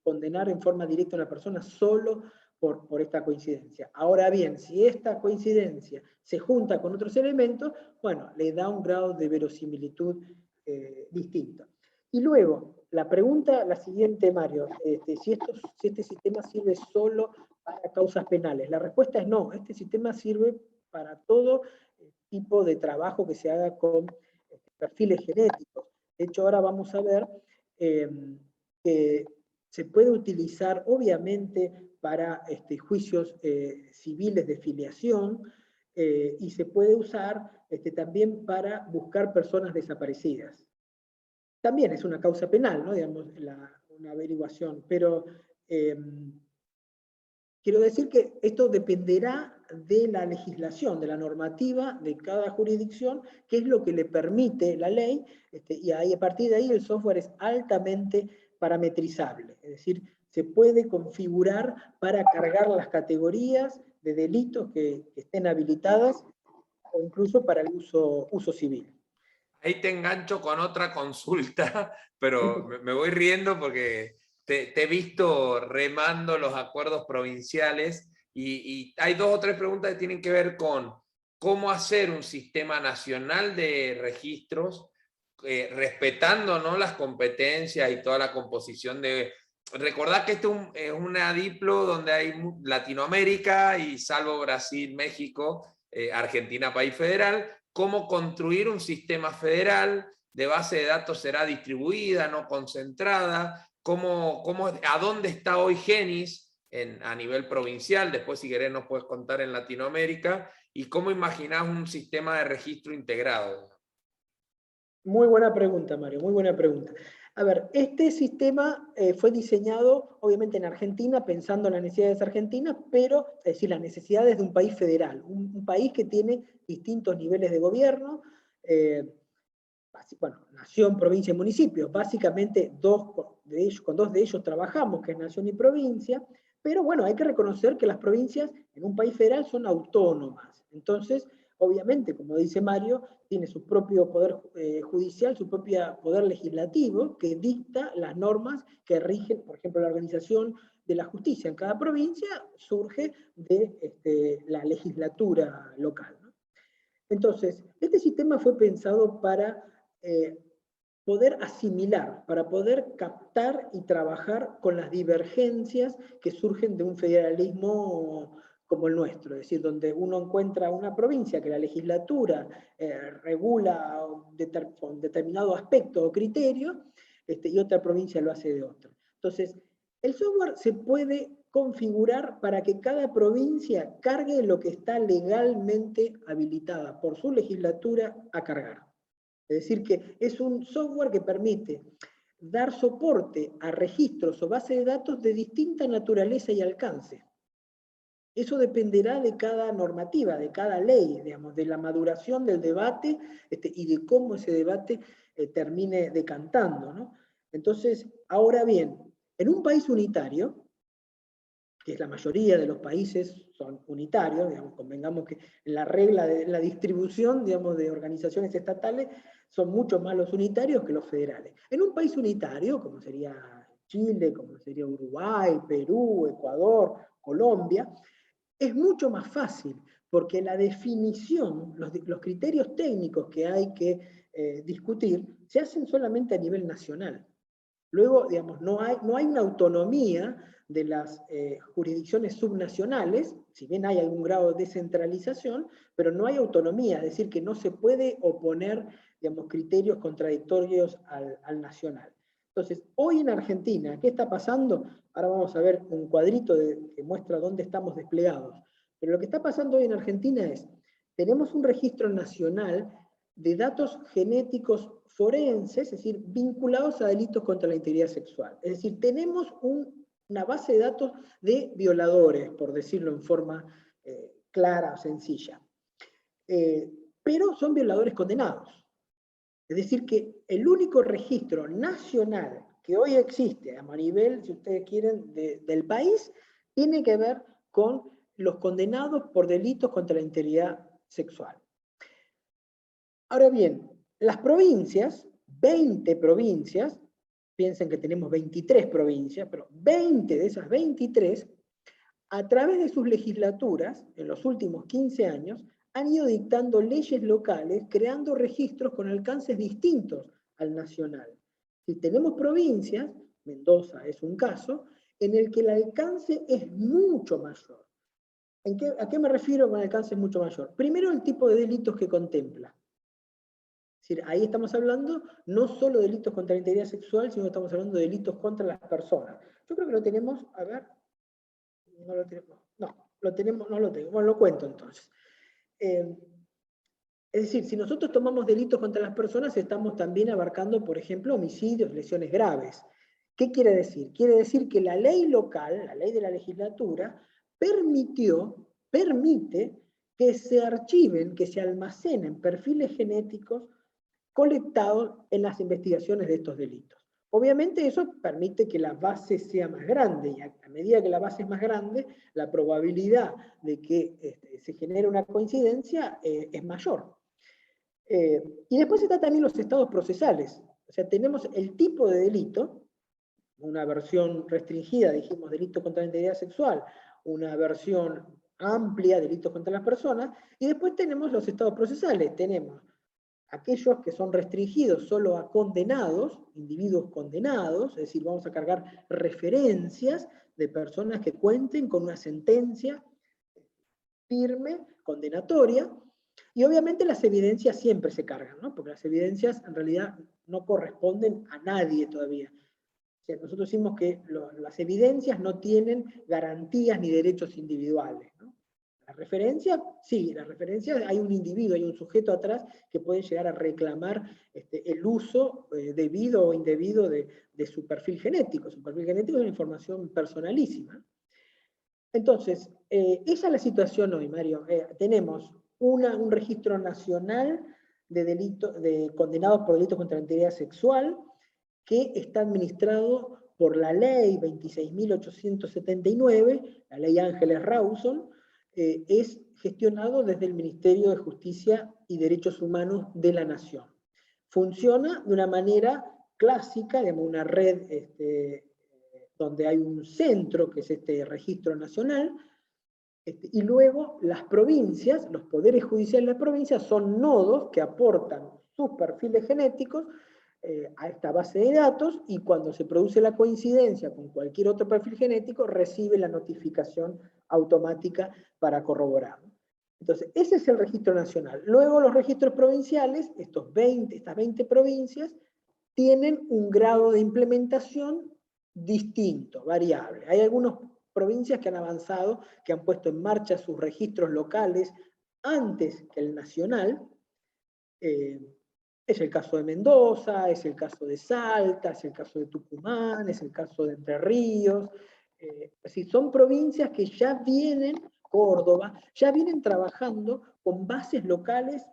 condenar en forma directa a una persona solo por esta coincidencia. Ahora bien, si esta coincidencia se junta con otros elementos, bueno, le da un grado de verosimilitud distinto. Y luego, la siguiente, Mario, si este sistema sirve solo para causas penales. La respuesta es no, este sistema sirve para todo tipo de trabajo que se haga con perfiles genéticos. De hecho, ahora vamos a ver que se puede utilizar, obviamente, para juicios civiles de filiación, y se puede usar también para buscar personas desaparecidas. También es una causa penal, ¿no? Digamos, una averiguación, pero quiero decir que esto dependerá de la legislación, de la normativa de cada jurisdicción, que es lo que le permite la ley, y ahí, a partir de ahí el software es altamente parametrizable, es decir, se puede configurar para cargar las categorías de delitos que estén habilitadas o incluso para el uso civil. Ahí te engancho con otra consulta, pero me voy riendo porque te he visto remando los acuerdos provinciales y hay 2 o 3 preguntas que tienen que ver con cómo hacer un sistema nacional de registros, respetando, ¿no?, las competencias y toda la composición de... Recordad que esto es una diplo donde hay Latinoamérica y salvo Brasil, México, Argentina, país federal, cómo construir un sistema federal de base de datos será distribuida, no concentrada, a dónde está hoy GENIS a nivel provincial, después si querés nos puedes contar en Latinoamérica, y cómo imaginás un sistema de registro integrado. Muy buena pregunta, Mario, muy buena pregunta. A ver, este sistema fue diseñado obviamente en Argentina, pensando en las necesidades argentinas, pero, es decir, las necesidades de un país federal, un país que tiene distintos niveles de gobierno, bueno, nación, provincia y municipio. Básicamente con dos de ellos trabajamos, que es nación y provincia, pero bueno, hay que reconocer que las provincias en un país federal son autónomas. Entonces, obviamente, como dice Mario, tiene su propio poder judicial, su propio poder legislativo, que dicta las normas que rigen, por ejemplo, la organización de la justicia en cada provincia surge de la legislatura local, ¿no? Entonces, este sistema fue pensado para poder asimilar, para poder captar y trabajar con las divergencias que surgen de un federalismo como el nuestro, es decir, donde uno encuentra una provincia que la legislatura regula con determinado aspecto o criterio, y otra provincia lo hace de otro. Entonces, el software se puede configurar para que cada provincia cargue lo que está legalmente habilitada por su legislatura a cargar. Es decir, que es un software que permite dar soporte a registros o bases de datos de distinta naturaleza y alcance. Eso dependerá de cada normativa, de cada ley, digamos, de la maduración del debate y de cómo ese debate termine decantando, ¿no? Entonces, ahora bien, en un país unitario, que es la mayoría de los países son unitarios, digamos, convengamos que en la regla de la distribución, digamos, de organizaciones estatales, son mucho más los unitarios que los federales. En un país unitario, como sería Chile, como sería Uruguay, Perú, Ecuador, Colombia, es mucho más fácil, porque la definición, los criterios técnicos que hay que discutir, se hacen solamente a nivel nacional. Luego, digamos, no hay una autonomía de las jurisdicciones subnacionales, si bien hay algún grado de descentralización, pero no hay autonomía, es decir, que no se puede oponer, digamos, criterios contradictorios al nacional. Entonces, hoy en Argentina, ¿qué está pasando? Ahora vamos a ver un cuadrito que muestra dónde estamos desplegados. Pero lo que está pasando hoy en Argentina es, tenemos un registro nacional de datos genéticos forenses, es decir, vinculados a delitos contra la integridad sexual. Es decir, tenemos una base de datos de violadores, por decirlo en forma clara o sencilla. Pero son violadores condenados. Es decir, que el único registro nacional que hoy existe a nivel, si ustedes quieren, del país, tiene que ver con los condenados por delitos contra la integridad sexual. Ahora bien, las provincias, 20 provincias, piensen que tenemos 23 provincias, pero 20 de esas 23, a través de sus legislaturas, en los últimos 15 años, han ido dictando leyes locales, creando registros con alcances distintos al nacional. Si tenemos provincias, Mendoza es un caso, en el que el alcance es mucho mayor. ¿A qué me refiero con alcance mucho mayor? Primero, el tipo de delitos que contempla. Es decir, ahí estamos hablando no solo de delitos contra la integridad sexual, sino que estamos hablando de delitos contra las personas. Yo creo que lo tenemos, a ver, no lo tenemos, no lo tengo, bueno, lo cuento entonces. Es decir, si nosotros tomamos delitos contra las personas, estamos también abarcando, por ejemplo, homicidios, lesiones graves. ¿Qué quiere decir? Quiere decir que la ley local, la ley de la legislatura, permite que se archiven, que se almacenen perfiles genéticos colectados en las investigaciones de estos delitos. Obviamente eso permite que la base sea más grande, y a medida que la base es más grande, la probabilidad de que se genere una coincidencia es mayor. Y después están también los estados procesales. O sea, tenemos el tipo de delito, una versión restringida, dijimos, delito contra la integridad sexual, una versión amplia, delitos contra las personas, y después tenemos los estados procesales. Tenemos aquellos que son restringidos solo a condenados, individuos condenados, es decir, vamos a cargar referencias de personas que cuenten con una sentencia firme, condenatoria, y obviamente las evidencias siempre se cargan, ¿no? Porque las evidencias en realidad no corresponden a nadie todavía. O sea, nosotros decimos que las evidencias no tienen garantías ni derechos individuales, ¿no? La referencia, sí, la referencia, hay un individuo, hay un sujeto atrás que puede llegar a reclamar el uso debido o indebido de su perfil genético. Su perfil genético es una información personalísima. Entonces, esa es la situación hoy, Mario. Tenemos un registro nacional de condenados por delitos contra la integridad sexual que está administrado por la ley 26.879, la ley Ángeles Rawson, es gestionado desde el Ministerio de Justicia y Derechos Humanos de la Nación. Funciona de una manera clásica, digamos, una red donde hay un centro, que es este registro nacional, y luego las provincias, los poderes judiciales de las provincias son nodos que aportan sus perfiles genéticos a esta base de datos, y cuando se produce la coincidencia con cualquier otro perfil genético, recibe la notificación automática para corroborar. Entonces, ese es el registro nacional. Luego los registros provinciales, estas 20 provincias, tienen un grado de implementación distinto, variable. Hay algunas provincias que han avanzado, que han puesto en marcha sus registros locales antes que el nacional. Es el caso de Mendoza, es el caso de Salta, es el caso de Tucumán, es el caso de Entre Ríos. Es decir, son provincias que ya vienen, Córdoba, ya vienen trabajando con bases locales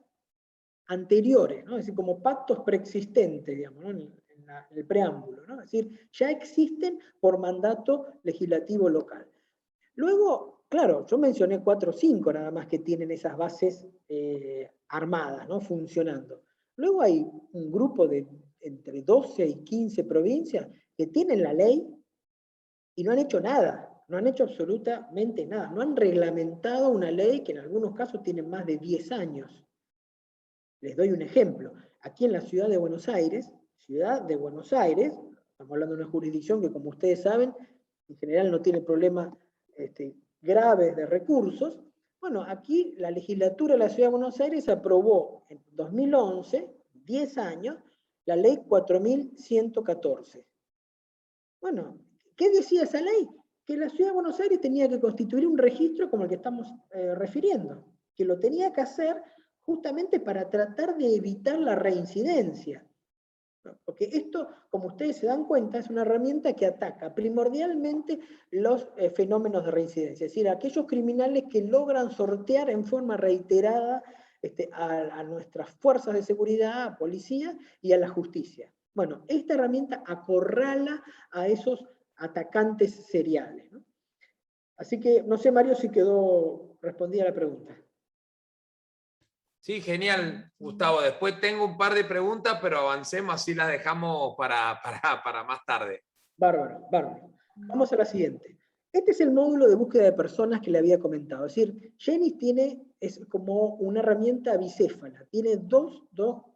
anteriores, ¿no? Es decir, como pactos preexistentes, digamos, ¿no? en el preámbulo, ¿no? Es decir, ya existen por mandato legislativo local. Luego, claro, yo mencioné 4 o 5 nada más que tienen esas bases armadas, ¿no? Funcionando. Luego hay un grupo de entre 12 y 15 provincias que tienen la ley y no han hecho nada, no han hecho absolutamente nada, no han reglamentado una ley que en algunos casos tiene más de 10 años. Les doy un ejemplo. Aquí en la ciudad de Buenos Aires, estamos hablando de una jurisdicción que, como ustedes saben, en general no tiene problemas graves de recursos. Bueno, aquí la legislatura de la ciudad de Buenos Aires aprobó en 2011, 10 años, la ley 4114. Bueno, ¿qué decía esa ley? Que la ciudad de Buenos Aires tenía que constituir un registro como el que estamos refiriendo, que lo tenía que hacer justamente para tratar de evitar la reincidencia. Porque esto, como ustedes se dan cuenta, es una herramienta que ataca primordialmente los fenómenos de reincidencia, es decir, aquellos criminales que logran sortear en forma reiterada a nuestras fuerzas de seguridad, a policía y a la justicia. Bueno, esta herramienta acorrala a esos atacantes seriales, ¿no? Así que, no sé, Mario, si quedó respondida la pregunta. Sí, genial, Gustavo. Después tengo un par de preguntas, pero avancemos, así las dejamos para más tarde. Bárbaro, bárbaro. Vamos a la siguiente. Este es el módulo de búsqueda de personas que le había comentado. Es decir, GENIS es como una herramienta bicéfala. Tiene dos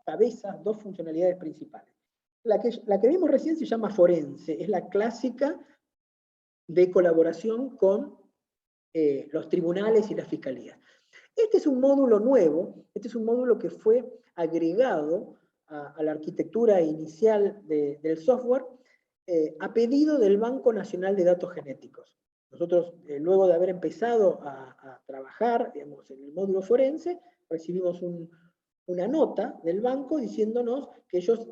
cabezas, dos funcionalidades principales. La que vimos recién se llama forense. Es la clásica de colaboración con los tribunales y las fiscalías. Este es un módulo nuevo, este es un módulo que fue agregado a la arquitectura inicial del software a pedido del Banco Nacional de Datos Genéticos. Nosotros, luego de haber empezado a trabajar, digamos, en el módulo forense, recibimos una nota del banco diciéndonos que ellos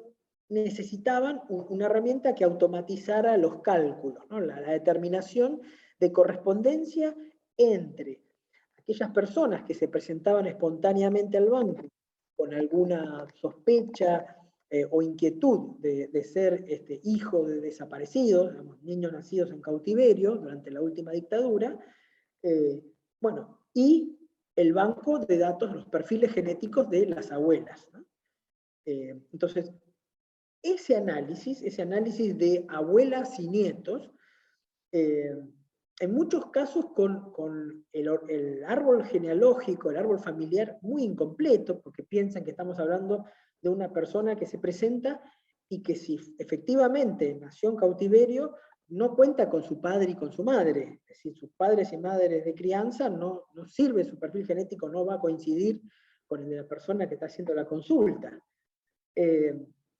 necesitaban una herramienta que automatizara los cálculos, ¿no? la determinación de correspondencia entre aquellas personas que se presentaban espontáneamente al banco con alguna sospecha o inquietud de ser hijo de desaparecidos, digamos, niños nacidos en cautiverio durante la última dictadura, bueno, y el banco de datos, los perfiles genéticos de las abuelas, ¿no? Entonces, ese análisis de abuelas y nietos, en muchos casos con el árbol genealógico, el árbol familiar muy incompleto, porque piensan que estamos hablando de una persona que se presenta y que si efectivamente nació en cautiverio, no cuenta con su padre y con su madre. Es decir, sus padres y madres de crianza no sirve, su perfil genético no va a coincidir con el de la persona que está haciendo la consulta.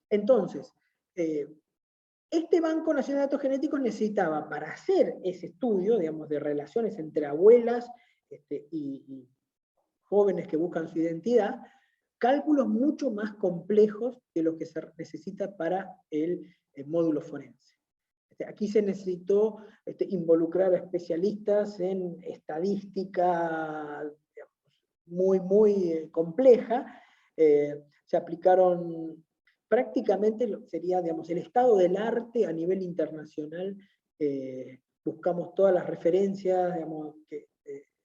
Entonces, este Banco Nacional de Datos Genéticos necesitaba, para hacer ese estudio, digamos, de relaciones entre abuelas y jóvenes que buscan su identidad, cálculos mucho más complejos que los que se necesita para el módulo forense. Aquí se necesitó involucrar a especialistas en estadística, digamos, muy compleja. Se aplicaron prácticamente, sería, digamos, el estado del arte a nivel internacional. Buscamos todas las referencias, digamos,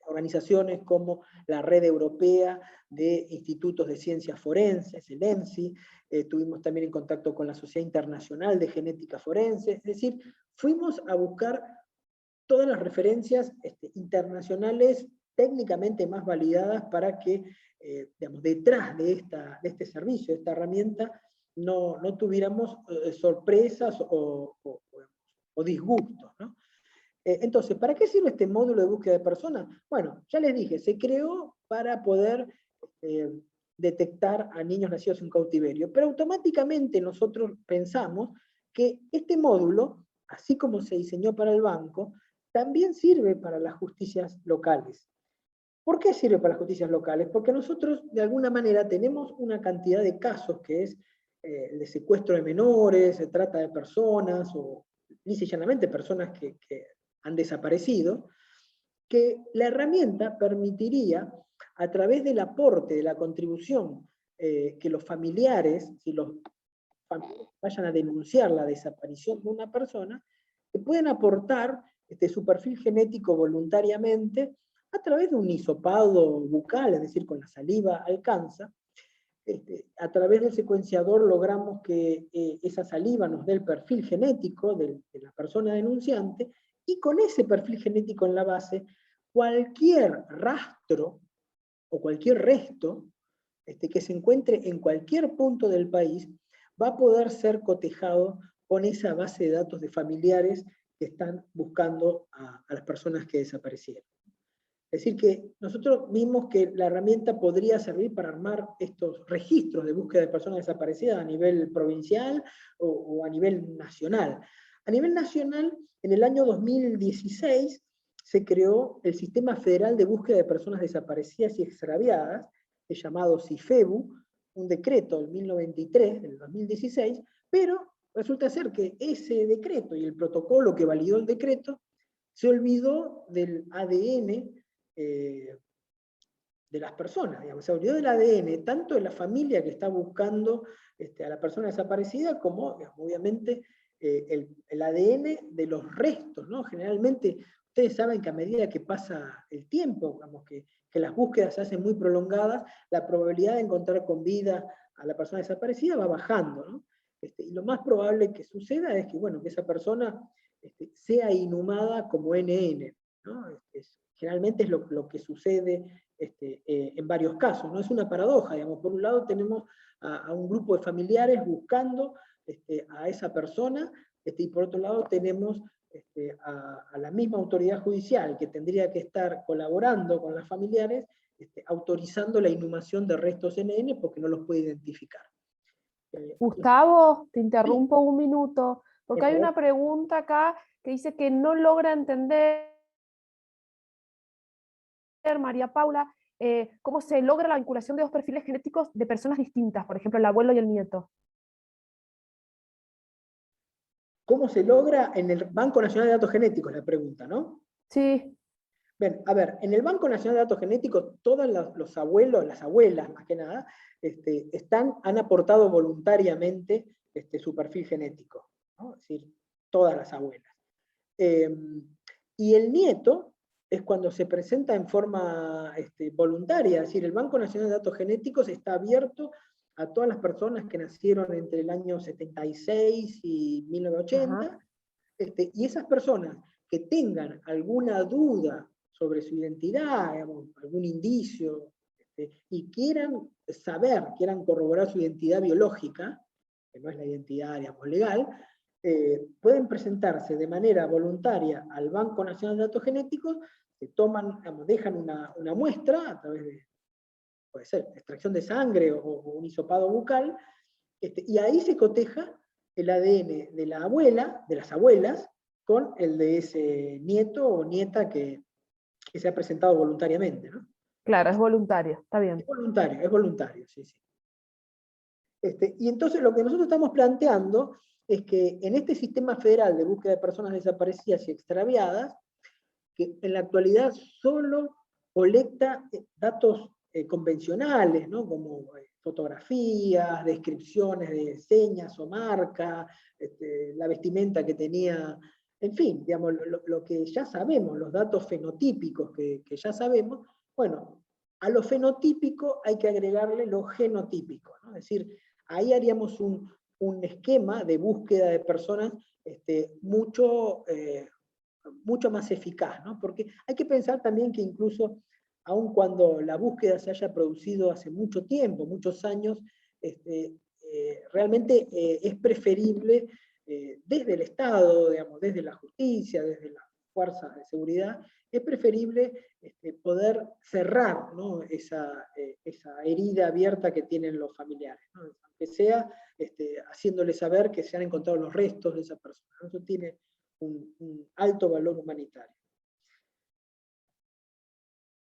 organizaciones como la Red Europea de Institutos de Ciencias Forenses, el ENSI, tuvimos también en contacto con la Sociedad Internacional de Genética Forense, es decir, fuimos a buscar todas las referencias internacionales técnicamente más validadas para que, digamos, detrás de este servicio, de esta herramienta, no tuviéramos sorpresas o disgustos, ¿no? Entonces, ¿para qué sirve este módulo de búsqueda de personas? Bueno, ya les dije, se creó para poder detectar a niños nacidos en cautiverio, pero automáticamente nosotros pensamos que este módulo, así como se diseñó para el banco, también sirve para las justicias locales. ¿Por qué sirve para las justicias locales? Porque nosotros, de alguna manera, tenemos una cantidad de casos que es el de secuestro de menores, se trata de personas, o lisa y llanamente personas que han desaparecido, que la herramienta permitiría, a través del aporte, de la contribución, que los familiares, si los familiares vayan a denunciar la desaparición de una persona, que pueden aportar su perfil genético voluntariamente a través de un hisopado bucal, es decir, con la saliva alcanza. A través del secuenciador logramos que esa saliva nos dé el perfil genético de la persona denunciante, y con ese perfil genético en la base, cualquier rastro o cualquier resto que se encuentre en cualquier punto del país va a poder ser cotejado con esa base de datos de familiares que están buscando a las personas que desaparecieron. Es decir, que nosotros vimos que la herramienta podría servir para armar estos registros de búsqueda de personas desaparecidas a nivel provincial o a nivel nacional. A nivel nacional, en el año 2016 se creó el Sistema Federal de Búsqueda de Personas Desaparecidas y Extraviadas, llamado CIFEBU, un decreto del 1093, del 2016, pero resulta ser que ese decreto y el protocolo que validó el decreto se olvidó del ADN de las personas, digamos, se olvidó del ADN, tanto de la familia que está buscando a la persona desaparecida, como, digamos, obviamente, el ADN de los restos, ¿no? Generalmente, ustedes saben que a medida que pasa el tiempo, digamos, que las búsquedas se hacen muy prolongadas, la probabilidad de encontrar con vida a la persona desaparecida va bajando, ¿no? Y lo más probable que suceda es que, bueno, que esa persona sea inhumada como NN, ¿no? Generalmente es lo que sucede en varios casos, ¿no? Es una paradoja, digamos. Por un lado tenemos a un grupo de familiares buscando a esa persona, y por otro lado tenemos a la misma autoridad judicial que tendría que estar colaborando con las familiares, autorizando la inhumación de restos NN porque no los puede identificar. Gustavo, te interrumpo Sí. un minuto, porque Por hay favor. una pregunta acá que dice que no logra entender María Paula, cómo se logra la vinculación de dos perfiles genéticos de personas distintas, por ejemplo, el abuelo y el nieto. ¿Cómo se logra en el Banco Nacional de Datos Genéticos? La pregunta, ¿no? Sí. Bien, a ver, en el Banco Nacional de Datos Genéticos, todos los abuelos, las abuelas más que nada, han aportado voluntariamente su perfil genético, ¿no? Es decir, todas las abuelas. Y el nieto es cuando se presenta en forma voluntaria, es decir, el Banco Nacional de Datos Genéticos está abierto a todas las personas que nacieron entre el año 76 y 1980, y esas personas que tengan alguna duda sobre su identidad, digamos, algún indicio, y quieran saber, quieran corroborar su identidad biológica, que no es la identidad, digamos, legal, pueden presentarse de manera voluntaria al Banco Nacional de Datos Genéticos, se toman, digamos, dejan una muestra a través de, puede ser, extracción de sangre o un hisopado bucal, y ahí se coteja el ADN de la abuela, de las abuelas, con el de ese nieto o nieta que que se ha presentado voluntariamente, ¿no? Claro, es voluntario, está bien. Es voluntario, sí, sí. Y entonces lo que nosotros estamos planteando es que en este sistema federal de búsqueda de personas desaparecidas y extraviadas, que en la actualidad solo colecta datos convencionales, ¿no? Como fotografías, descripciones de señas o marca, la vestimenta que tenía, en fin, digamos, lo que ya sabemos, los datos fenotípicos que ya sabemos, bueno, a lo fenotípico hay que agregarle lo genotípico, ¿no? Es decir, ahí haríamos un esquema de búsqueda de personas mucho más eficaz, ¿no? Porque hay que pensar también que incluso, aun cuando la búsqueda se haya producido hace mucho tiempo, muchos años, realmente es preferible desde el Estado, digamos, desde la justicia, desde las fuerzas de seguridad, es preferible poder cerrar, ¿no? esa herida abierta que tienen los familiares, ¿no? Aunque sea haciéndole saber que se han encontrado los restos de esa persona. Eso tiene un alto valor humanitario.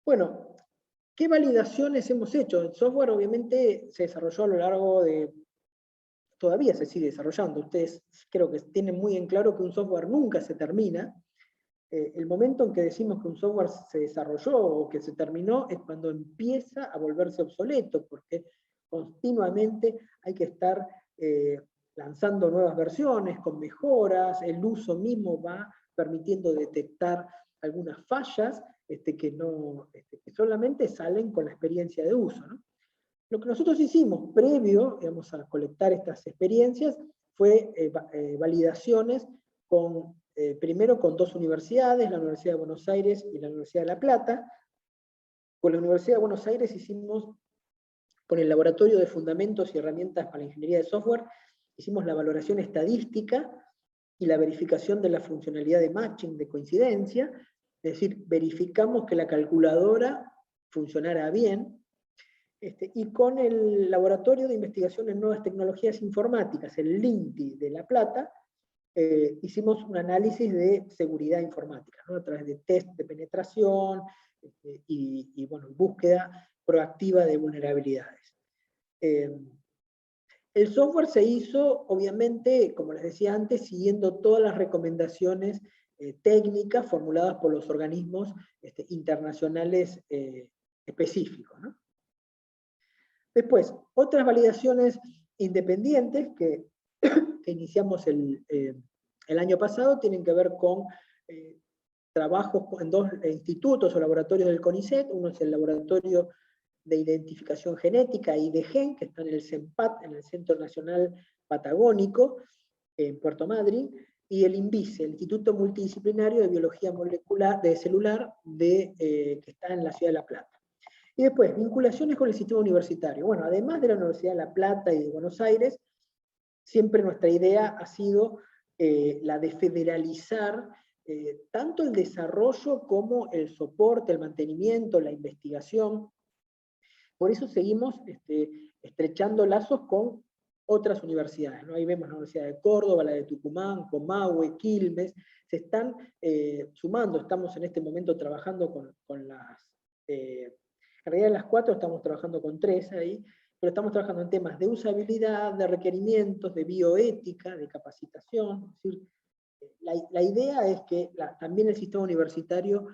Bueno, ¿qué validaciones hemos hecho? El software obviamente se desarrolló a lo largo de... Todavía se sigue desarrollando. Ustedes creo que tienen muy en claro que un software nunca se termina. El momento en que decimos que un software se desarrolló o que se terminó es cuando empieza a volverse obsoleto, porque continuamente hay que estar lanzando nuevas versiones con mejoras, el uso mismo va permitiendo detectar algunas fallas que solamente salen con la experiencia de uso, ¿no? Lo que nosotros hicimos previo, digamos, a colectar estas experiencias fue validaciones primero con dos universidades, la Universidad de Buenos Aires y la Universidad de La Plata. Con la Universidad de Buenos Aires hicimos, con el Laboratorio de Fundamentos y Herramientas para la Ingeniería de Software, hicimos la valoración estadística y la verificación de la funcionalidad de matching, de coincidencia, es decir, verificamos que la calculadora funcionara bien, y con el Laboratorio de Investigación en Nuevas Tecnologías Informáticas, el LINTI de La Plata, hicimos un análisis de seguridad informática, ¿no? A través de test de penetración y bueno, búsqueda proactiva de vulnerabilidades. El software se hizo, obviamente, como les decía antes, siguiendo todas las recomendaciones técnicas formuladas por los organismos internacionales específicos, ¿no? Después, otras validaciones independientes que iniciamos el año pasado tienen que ver con trabajos en dos institutos o laboratorios del CONICET. Uno es el Laboratorio de Identificación Genética, IDGEN, que está en el CENPAT, en el Centro Nacional Patagónico, en Puerto Madryn, y el INVICE, el Instituto Multidisciplinario de Biología Molecular Celular, que está en la Ciudad de La Plata. Y después, vinculaciones con el sistema universitario. Bueno, además de la Universidad de La Plata y de Buenos Aires, siempre nuestra idea ha sido la de federalizar tanto el desarrollo como el soporte, el mantenimiento, la investigación. Por eso seguimos estrechando lazos con otras universidades, ¿no? Ahí vemos la Universidad de Córdoba, la de Tucumán, Comahue, Quilmes, se están sumando. Estamos en este momento trabajando con las... en realidad en las 4 estamos trabajando con 3 ahí, pero estamos trabajando en temas de usabilidad, de requerimientos, de bioética, de capacitación. Es decir, la idea es que también el sistema universitario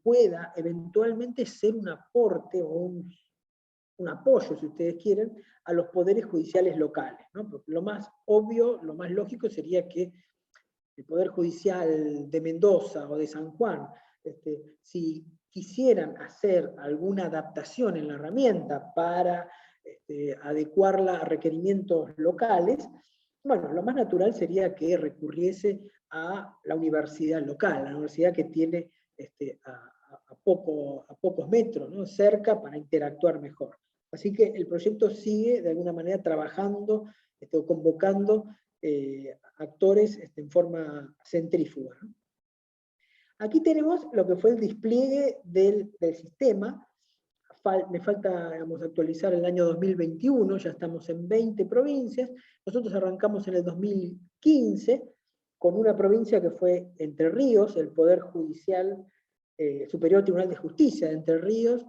pueda eventualmente ser un aporte o un apoyo, si ustedes quieren, a los poderes judiciales locales, ¿no? Porque lo más obvio, lo más lógico sería que el Poder Judicial de Mendoza o de San Juan, si quisieran hacer alguna adaptación en la herramienta para adecuarla a requerimientos locales, bueno, lo más natural sería que recurriese a la universidad local, la universidad que tiene a pocos metros, ¿no? Cerca, para interactuar mejor. Así que el proyecto sigue de alguna manera trabajando o convocando actores en forma centrífuga, ¿no? Aquí tenemos lo que fue el despliegue del sistema. Me falta, digamos, actualizar el año 2021, ya estamos en 20 provincias. Nosotros arrancamos en el 2015 con una provincia que fue Entre Ríos, el Poder Judicial Superior Tribunal de Justicia de Entre Ríos,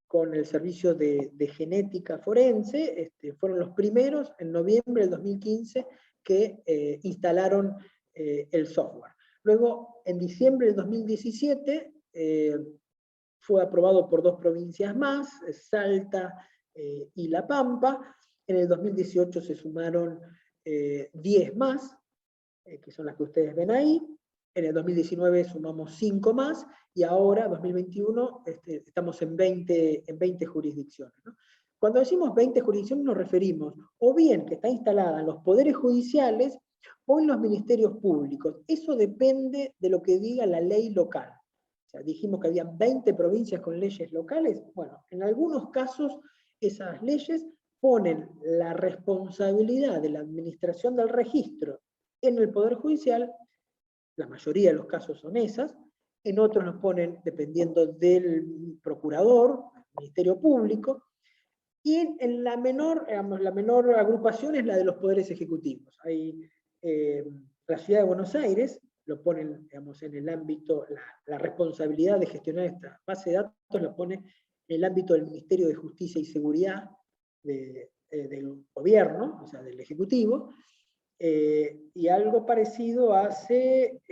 con el servicio de genética forense, fueron los primeros en noviembre del 2015 que instalaron el software. Luego, en diciembre del 2017, fue aprobado por 2 provincias más, Salta y La Pampa. En el 2018 se sumaron 10 más, que son las que ustedes ven ahí. En el 2019 sumamos 5 más, y ahora, 2021, estamos en 20 jurisdicciones, ¿no? Cuando decimos 20 jurisdicciones nos referimos o bien que está instalada en los poderes judiciales o en los ministerios públicos. Eso depende de lo que diga la ley local. O sea, dijimos que había 20 provincias con leyes locales. Bueno, en algunos casos esas leyes ponen la responsabilidad de la administración del registro en el Poder Judicial. La mayoría de los casos son esas. En otros los ponen dependiendo del procurador, Ministerio Público. Y en la menor agrupación es la de los poderes ejecutivos. Hay, la Ciudad de Buenos Aires lo ponen, digamos, en el ámbito, la responsabilidad de gestionar esta base de datos lo pone en el ámbito del Ministerio de Justicia y Seguridad del gobierno, o sea, del Ejecutivo, y algo parecido hace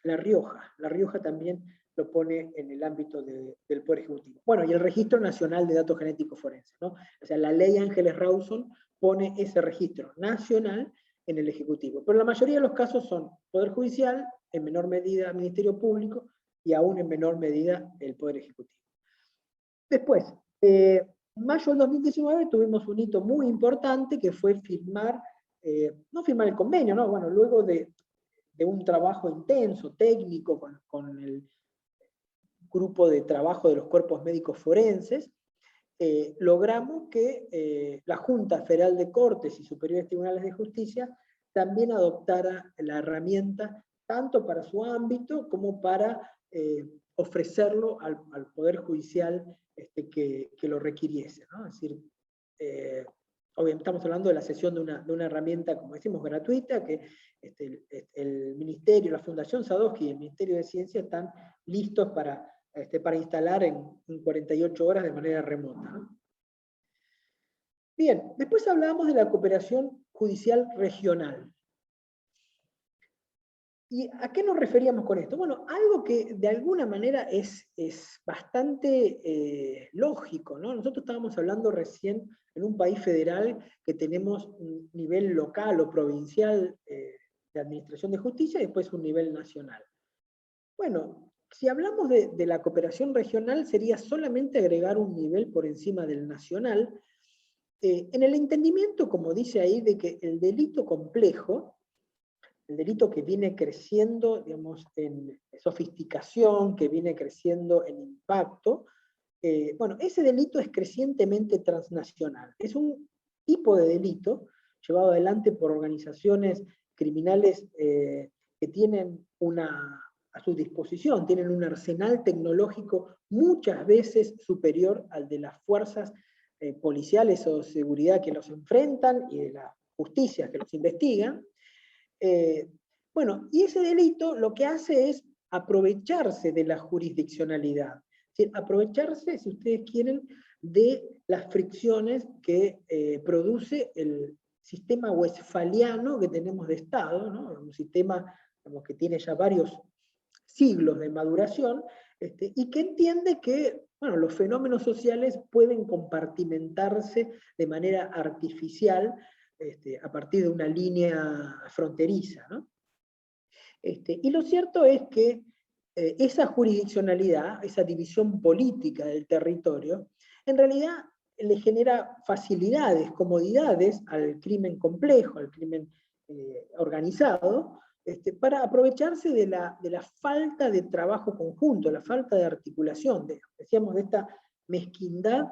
La Rioja. La Rioja también lo pone en el ámbito del Poder Ejecutivo. Bueno, y el Registro Nacional de Datos Genéticos Forenses, ¿no? O sea, la ley Ángeles Rawson pone ese registro nacional en el Ejecutivo. Pero la mayoría de los casos son Poder Judicial, en menor medida Ministerio Público, y aún en menor medida el Poder Ejecutivo. Después, en mayo del 2019 tuvimos un hito muy importante que fue firmar, no firmar el convenio, ¿no? Bueno, luego de un trabajo intenso, técnico, con el grupo de trabajo de los cuerpos médicos forenses, logramos que la Junta Federal de Cortes y Superiores Tribunales de Justicia también adoptara la herramienta tanto para su ámbito como para ofrecerlo al Poder Judicial que lo requiriese, ¿no? Es decir, obviamente estamos hablando de la cesión de una herramienta, como decimos, gratuita, que el Ministerio, la Fundación Sadowski y el Ministerio de Ciencia están listos para instalar en 48 horas de manera remota, ¿no? Bien, después hablábamos de la cooperación judicial regional. ¿Y a qué nos referíamos con esto? Bueno, algo que de alguna manera es bastante lógico, ¿no? Nosotros estábamos hablando recién en un país federal que tenemos un nivel local o provincial de administración de justicia y después un nivel nacional. Bueno, si hablamos de la cooperación regional, sería solamente agregar un nivel por encima del nacional, en el entendimiento, como dice ahí, de que el delito complejo, el delito que viene creciendo, digamos, en sofisticación, que viene creciendo en impacto, bueno, ese delito es crecientemente transnacional. Es un tipo de delito llevado adelante por organizaciones criminales que tienen a su disposición, tienen un arsenal tecnológico muchas veces superior al de las fuerzas policiales o de seguridad que los enfrentan y de las justicias que los investigan. Bueno, y ese delito lo que hace es aprovecharse de la jurisdiccionalidad, es decir, aprovecharse, si ustedes quieren, de las fricciones que produce el sistema westfaliano que tenemos de Estado, ¿no? Un sistema, digamos, que tiene ya varios siglos de maduración, y que entiende que, bueno, los fenómenos sociales pueden compartimentarse de manera artificial a partir de una línea fronteriza, ¿no? Y lo cierto es que esa jurisdiccionalidad, esa división política del territorio, en realidad le genera facilidades, comodidades al crimen complejo, al crimen organizado, para aprovecharse de la falta de trabajo conjunto, la falta de articulación, decíamos, de esta mezquindad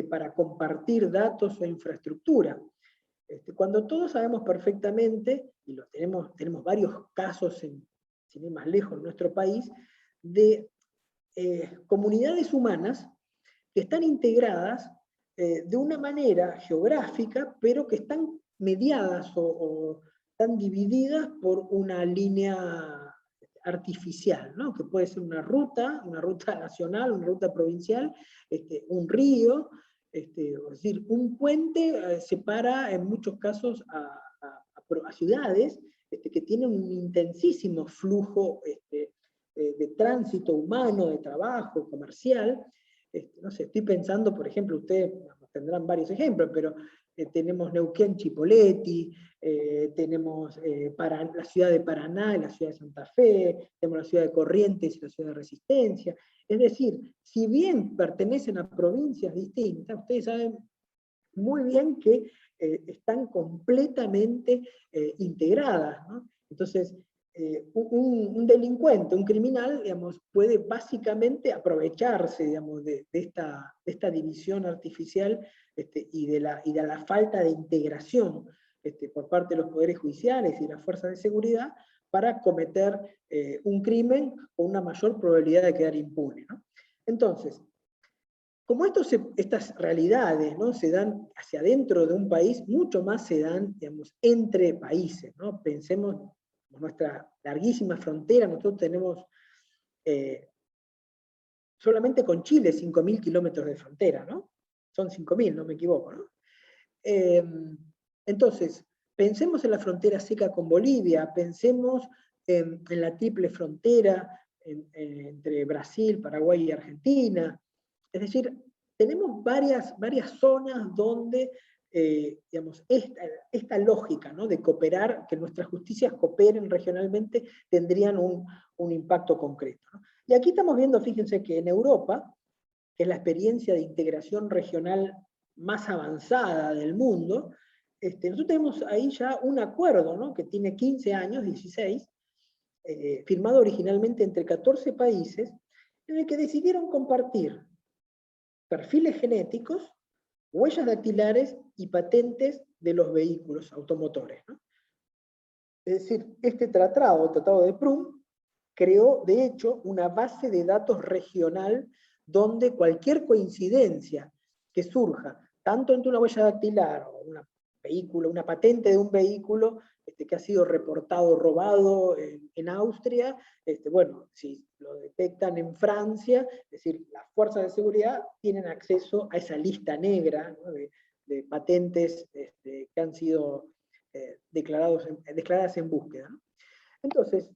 para compartir datos o infraestructura. Cuando todos sabemos perfectamente, y tenemos varios casos, sin ir más lejos en nuestro país, de comunidades humanas que están integradas de una manera geográfica, pero que están mediadas o están divididas por una línea artificial, ¿no? Que puede ser una ruta nacional, una ruta provincial, un río, es decir, un puente separa en muchos casos a ciudades que tienen un intensísimo flujo de tránsito humano, de trabajo, comercial. No sé, estoy pensando, por ejemplo, ustedes tendrán varios ejemplos, pero tenemos Neuquén, Chipoleti, tenemos la ciudad de Paraná y la ciudad de Santa Fe, tenemos la ciudad de Corrientes y la ciudad de Resistencia. Es decir, si bien pertenecen a provincias distintas, ustedes saben muy bien que están completamente integradas, ¿no? Entonces, un delincuente, un criminal, digamos, puede básicamente aprovecharse, digamos, de esta división artificial y de la falta de integración por parte de los poderes judiciales y las fuerzas de seguridad para cometer un crimen con una mayor probabilidad de quedar impune, ¿no? Entonces, como estas realidades, ¿no?, se dan hacia adentro de un país, mucho más se dan, digamos, entre países, ¿no? Pensemos en nuestra larguísima frontera. Nosotros tenemos solamente con Chile 5.000 kilómetros de frontera, ¿no? Son 5.000, no me equivoco, ¿no? Entonces, pensemos en la frontera seca con Bolivia, pensemos en la triple frontera entre Brasil, Paraguay y Argentina. Es decir, tenemos varias zonas donde, digamos, esta lógica, ¿no?, de cooperar, que nuestras justicias cooperen regionalmente, tendrían un impacto concreto, ¿no? Y aquí estamos viendo, fíjense, que en Europa, que es la experiencia de integración regional más avanzada del mundo, nosotros tenemos ahí ya un acuerdo, ¿no?, que tiene 15 años, 16, firmado originalmente entre 14 países, en el que decidieron compartir perfiles genéticos, huellas dactilares y patentes de los vehículos automotores, ¿no? Es decir, este tratado, el Tratado de Prüm, creó de hecho una base de datos regional donde cualquier coincidencia que surja, tanto entre una huella dactilar o una patente de un vehículo que ha sido reportado robado en Austria, bueno, si lo detectan en Francia, es decir, las fuerzas de seguridad tienen acceso a esa lista negra, ¿no?, de patentes que han sido declaradas en búsqueda, ¿no? Entonces,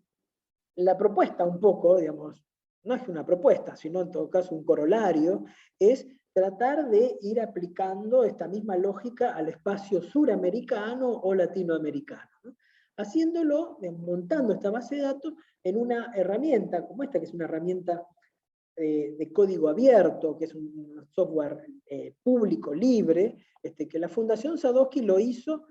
la propuesta un poco, digamos, no es una propuesta, sino en todo caso un corolario, es tratar de ir aplicando esta misma lógica al espacio suramericano o latinoamericano, ¿no? Haciéndolo, montando esta base de datos en una herramienta como esta, que es una herramienta de código abierto, que es un software público, libre, que la Fundación Sadowski lo hizo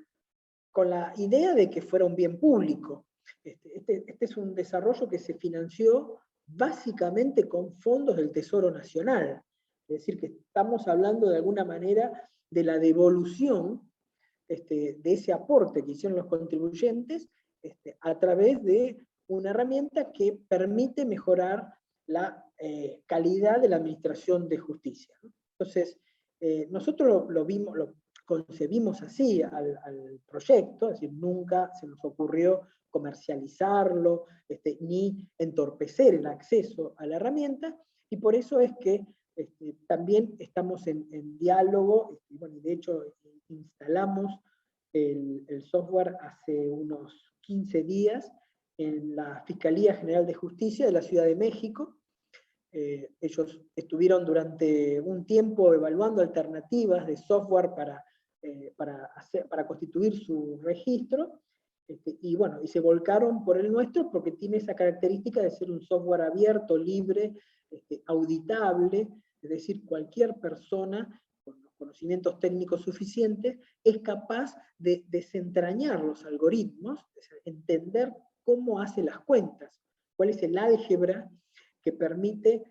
con la idea de que fuera un bien público. Este es un desarrollo que se financió básicamente con fondos del Tesoro Nacional. Es decir, que estamos hablando de alguna manera de la devolución de ese aporte que hicieron los contribuyentes a través de una herramienta que permite mejorar la calidad de la administración de justicia, ¿no? Entonces, nosotros lo concebimos así al proyecto, es decir, nunca se nos ocurrió comercializarlo, ni entorpecer el acceso a la herramienta, y por eso es que también estamos en diálogo, bueno, de hecho instalamos el software hace unos 15 días en la Fiscalía General de Justicia de la Ciudad de México. Ellos estuvieron durante un tiempo evaluando alternativas de software para constituir su registro, y bueno, y se volcaron por el nuestro porque tiene esa característica de ser un software abierto, libre, auditable, es decir, cualquier persona con los conocimientos técnicos suficientes es capaz de desentrañar los algoritmos, entender cómo hace las cuentas, cuál es el álgebra que permite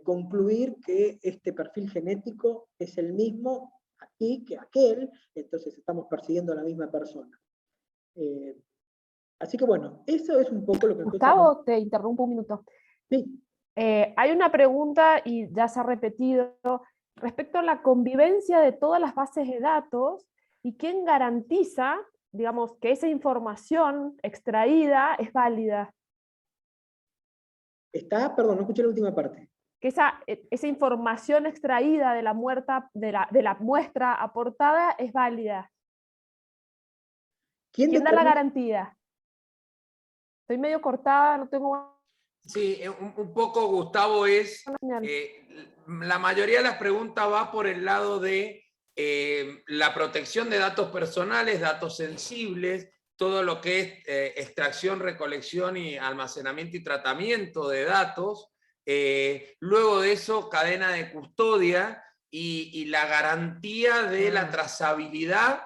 concluir que este perfil genético es el mismo aquí que aquel, entonces estamos persiguiendo a la misma persona. Así que bueno, eso es un poco lo que... Gustavo, te interrumpo un minuto. Sí. Hay una pregunta, y ya se ha repetido, respecto a la convivencia de todas las bases de datos, y quién garantiza, digamos, que esa información extraída es válida. Perdón, no escuché la última parte. Que esa información extraída de la muestra aportada es válida. ¿Quién da la garantía? Estoy medio cortada, no tengo... Sí, un poco, Gustavo, la mayoría de las preguntas va por el lado de la protección de datos personales, datos sensibles, todo lo que es extracción, recolección y almacenamiento y tratamiento de datos. Luego de eso, cadena de custodia y la garantía de la trazabilidad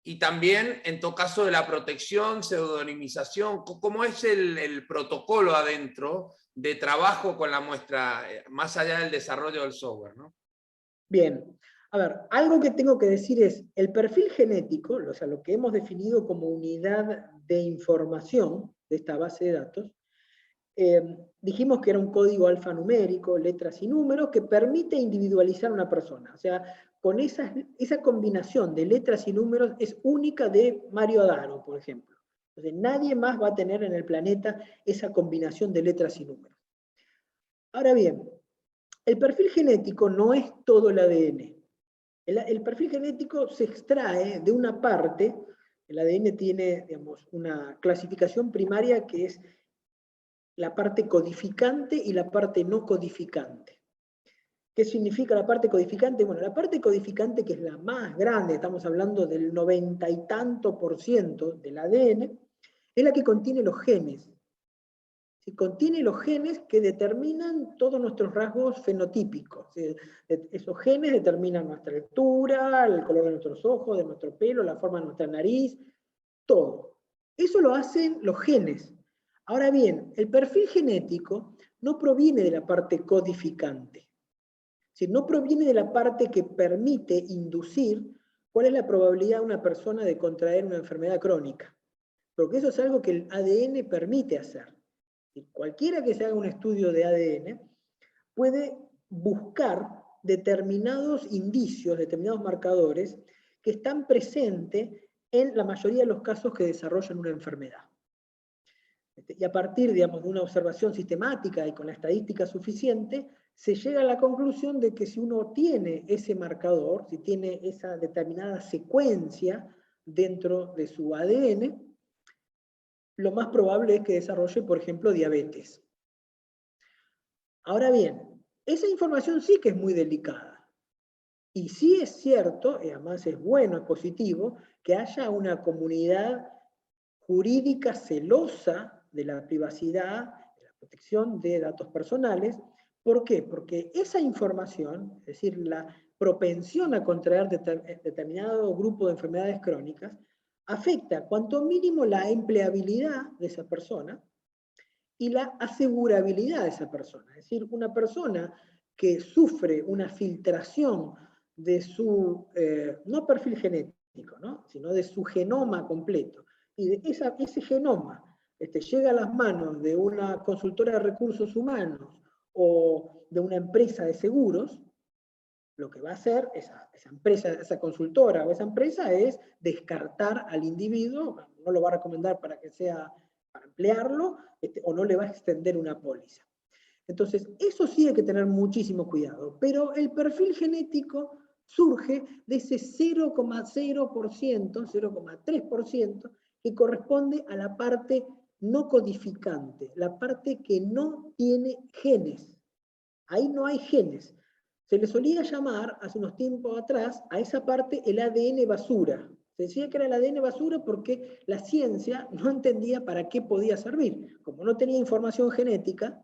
y también, en todo caso, de la protección, pseudonimización. ¿Cómo es el protocolo adentro de trabajo con la muestra, más allá del desarrollo del software, ¿no? Bien. A ver, algo que tengo que decir es, el perfil genético, o sea, lo que hemos definido como unidad de información de esta base de datos, dijimos que era un código alfanumérico, letras y números, que permite individualizar a una persona. O sea, con esa combinación de letras y números es única de Mario Adaro, por ejemplo. Entonces, nadie más va a tener en el planeta esa combinación de letras y números. Ahora bien, el perfil genético no es todo el ADN. El perfil genético se extrae de una parte. El ADN tiene, digamos, una clasificación primaria que es la parte codificante y la parte no codificante. ¿Qué significa la parte codificante? Bueno, la parte codificante, que es la más grande, estamos hablando del 90 y tanto % del ADN, es la que contiene los genes. Contiene los genes que determinan todos nuestros rasgos fenotípicos. Esos genes determinan nuestra altura, el color de nuestros ojos, de nuestro pelo, la forma de nuestra nariz, todo. Eso lo hacen los genes. Ahora bien, el perfil genético no proviene de la parte codificante. No proviene de la parte que permite inducir cuál es la probabilidad de una persona de contraer una enfermedad crónica. Porque eso es algo que el ADN permite hacer. Cualquiera que se haga un estudio de ADN puede buscar determinados indicios, determinados marcadores que están presentes en la mayoría de los casos que desarrollan una enfermedad. Y a partir, digamos, de una observación sistemática y con la estadística suficiente, se llega a la conclusión de que si uno tiene ese marcador, si tiene esa determinada secuencia dentro de su ADN, lo más probable es que desarrolle, por ejemplo, diabetes. Ahora bien, esa información sí que es muy delicada. Y sí es cierto, y además es bueno, es positivo, que haya una comunidad jurídica celosa de la privacidad, de la protección de datos personales. ¿Por qué? Porque esa información, es decir, la propensión a contraer determinado grupo de enfermedades crónicas, afecta cuanto mínimo la empleabilidad de esa persona y la asegurabilidad de esa persona. Es decir, una persona que sufre una filtración de su, no perfil genético, ¿no? Sino de su genoma completo, y de ese genoma llega a las manos de una consultora de recursos humanos o de una empresa de seguros, lo que va a hacer esa empresa, esa consultora o esa empresa es descartar al individuo, no lo va a recomendar para que sea, para emplearlo, o no le va a extender una póliza. Entonces, eso sí hay que tener muchísimo cuidado, pero el perfil genético surge de ese 0,0%, 0,3%, que corresponde a la parte no codificante, la parte que no tiene genes. Ahí no hay genes. Se le solía llamar, hace unos tiempos atrás, a esa parte el ADN basura. Se decía que era el ADN basura porque la ciencia no entendía para qué podía servir. Como no tenía información genética,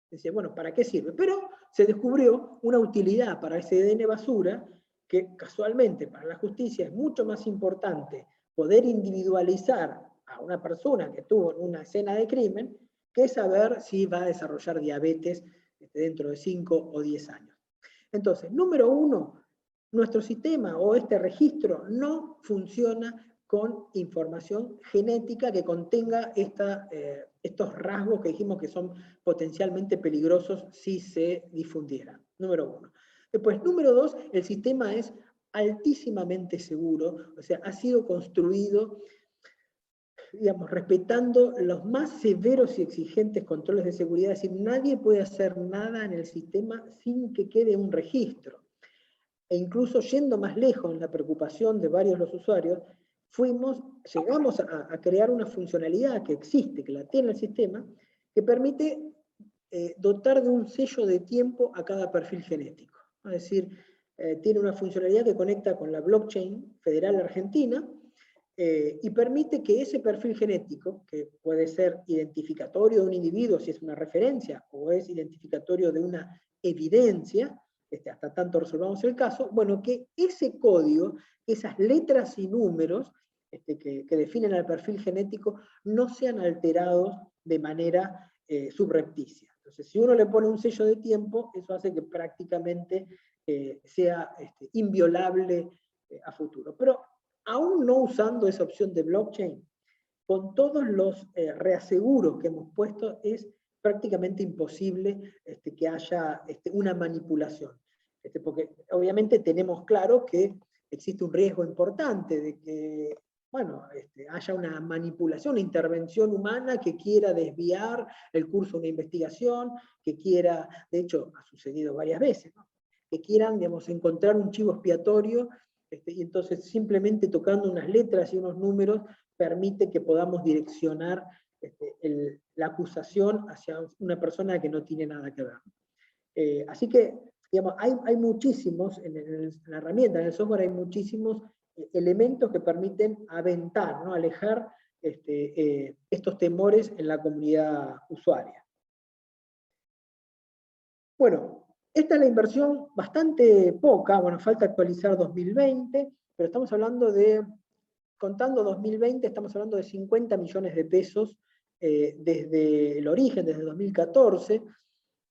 decía, bueno, ¿para qué sirve? Pero se descubrió una utilidad para ese ADN basura que casualmente para la justicia es mucho más importante poder individualizar a una persona que estuvo en una escena de crimen que saber si va a desarrollar diabetes dentro de 5 o 10 años. Entonces, número 1, nuestro sistema o este registro no funciona con información genética que contenga estos rasgos que dijimos que son potencialmente peligrosos si se difundieran. Número 1. Después, número 2, el sistema es altísimamente seguro, o sea, ha sido construido digamos, respetando los más severos y exigentes controles de seguridad, es decir, nadie puede hacer nada en el sistema sin que quede un registro. E incluso yendo más lejos en la preocupación de varios de los usuarios, llegamos a crear una funcionalidad que existe, que la tiene el sistema, que permite dotar de un sello de tiempo a cada perfil genético. Es decir, tiene una funcionalidad que conecta con la blockchain federal argentina, y permite que ese perfil genético, que puede ser identificatorio de un individuo si es una referencia, o es identificatorio de una evidencia, hasta tanto resolvamos el caso, bueno, que ese código, esas letras y números que definen al perfil genético, no sean alterados de manera subrepticia. Entonces, si uno le pone un sello de tiempo, eso hace que prácticamente sea inviolable a futuro. Pero aún no usando esa opción de blockchain, con todos los reaseguros que hemos puesto, es prácticamente imposible que haya una manipulación. Porque obviamente tenemos claro que existe un riesgo importante de que, bueno, haya una manipulación, una intervención humana que quiera desviar el curso de una investigación, que quiera, de hecho ha sucedido varias veces, ¿no?, que quieran, digamos, encontrar un chivo expiatorio, y entonces simplemente tocando unas letras y unos números permite que podamos direccionar la acusación hacia una persona que no tiene nada que ver. Así que, digamos, hay muchísimos, en la herramienta, en el software hay muchísimos elementos que permiten aventar, ¿no?, alejar estos temores en la comunidad usuaria. Bueno, esta es la inversión bastante poca, bueno, falta actualizar 2020, pero estamos hablando de, contando 2020, estamos hablando de 50 millones de pesos desde el origen, desde 2014.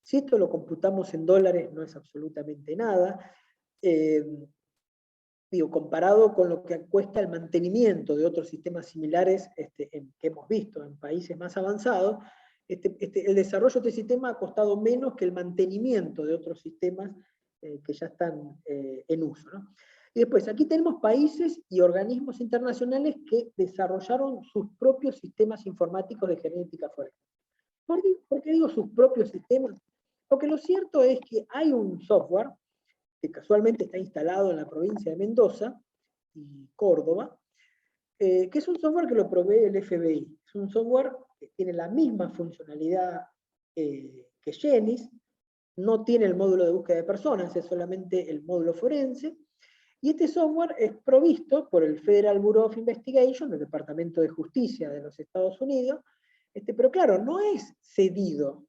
Si esto lo computamos en dólares, no es absolutamente nada. Digo, comparado con lo que cuesta el mantenimiento de otros sistemas similares que hemos visto en países más avanzados, el desarrollo de este sistema ha costado menos que el mantenimiento de otros sistemas que ya están en uso, ¿no? Y después, aquí tenemos países y organismos internacionales que desarrollaron sus propios sistemas informáticos de genética forense. ¿Por qué digo sus propios sistemas? Porque lo cierto es que hay un software que casualmente está instalado en la provincia de Mendoza y Córdoba, que es un software que lo provee el FBI. Es un software que tiene la misma funcionalidad que GENIS, no tiene el módulo de búsqueda de personas, es solamente el módulo forense, y este software es provisto por el Federal Bureau of Investigation, el Departamento de Justicia de los Estados Unidos, pero claro, no es cedido,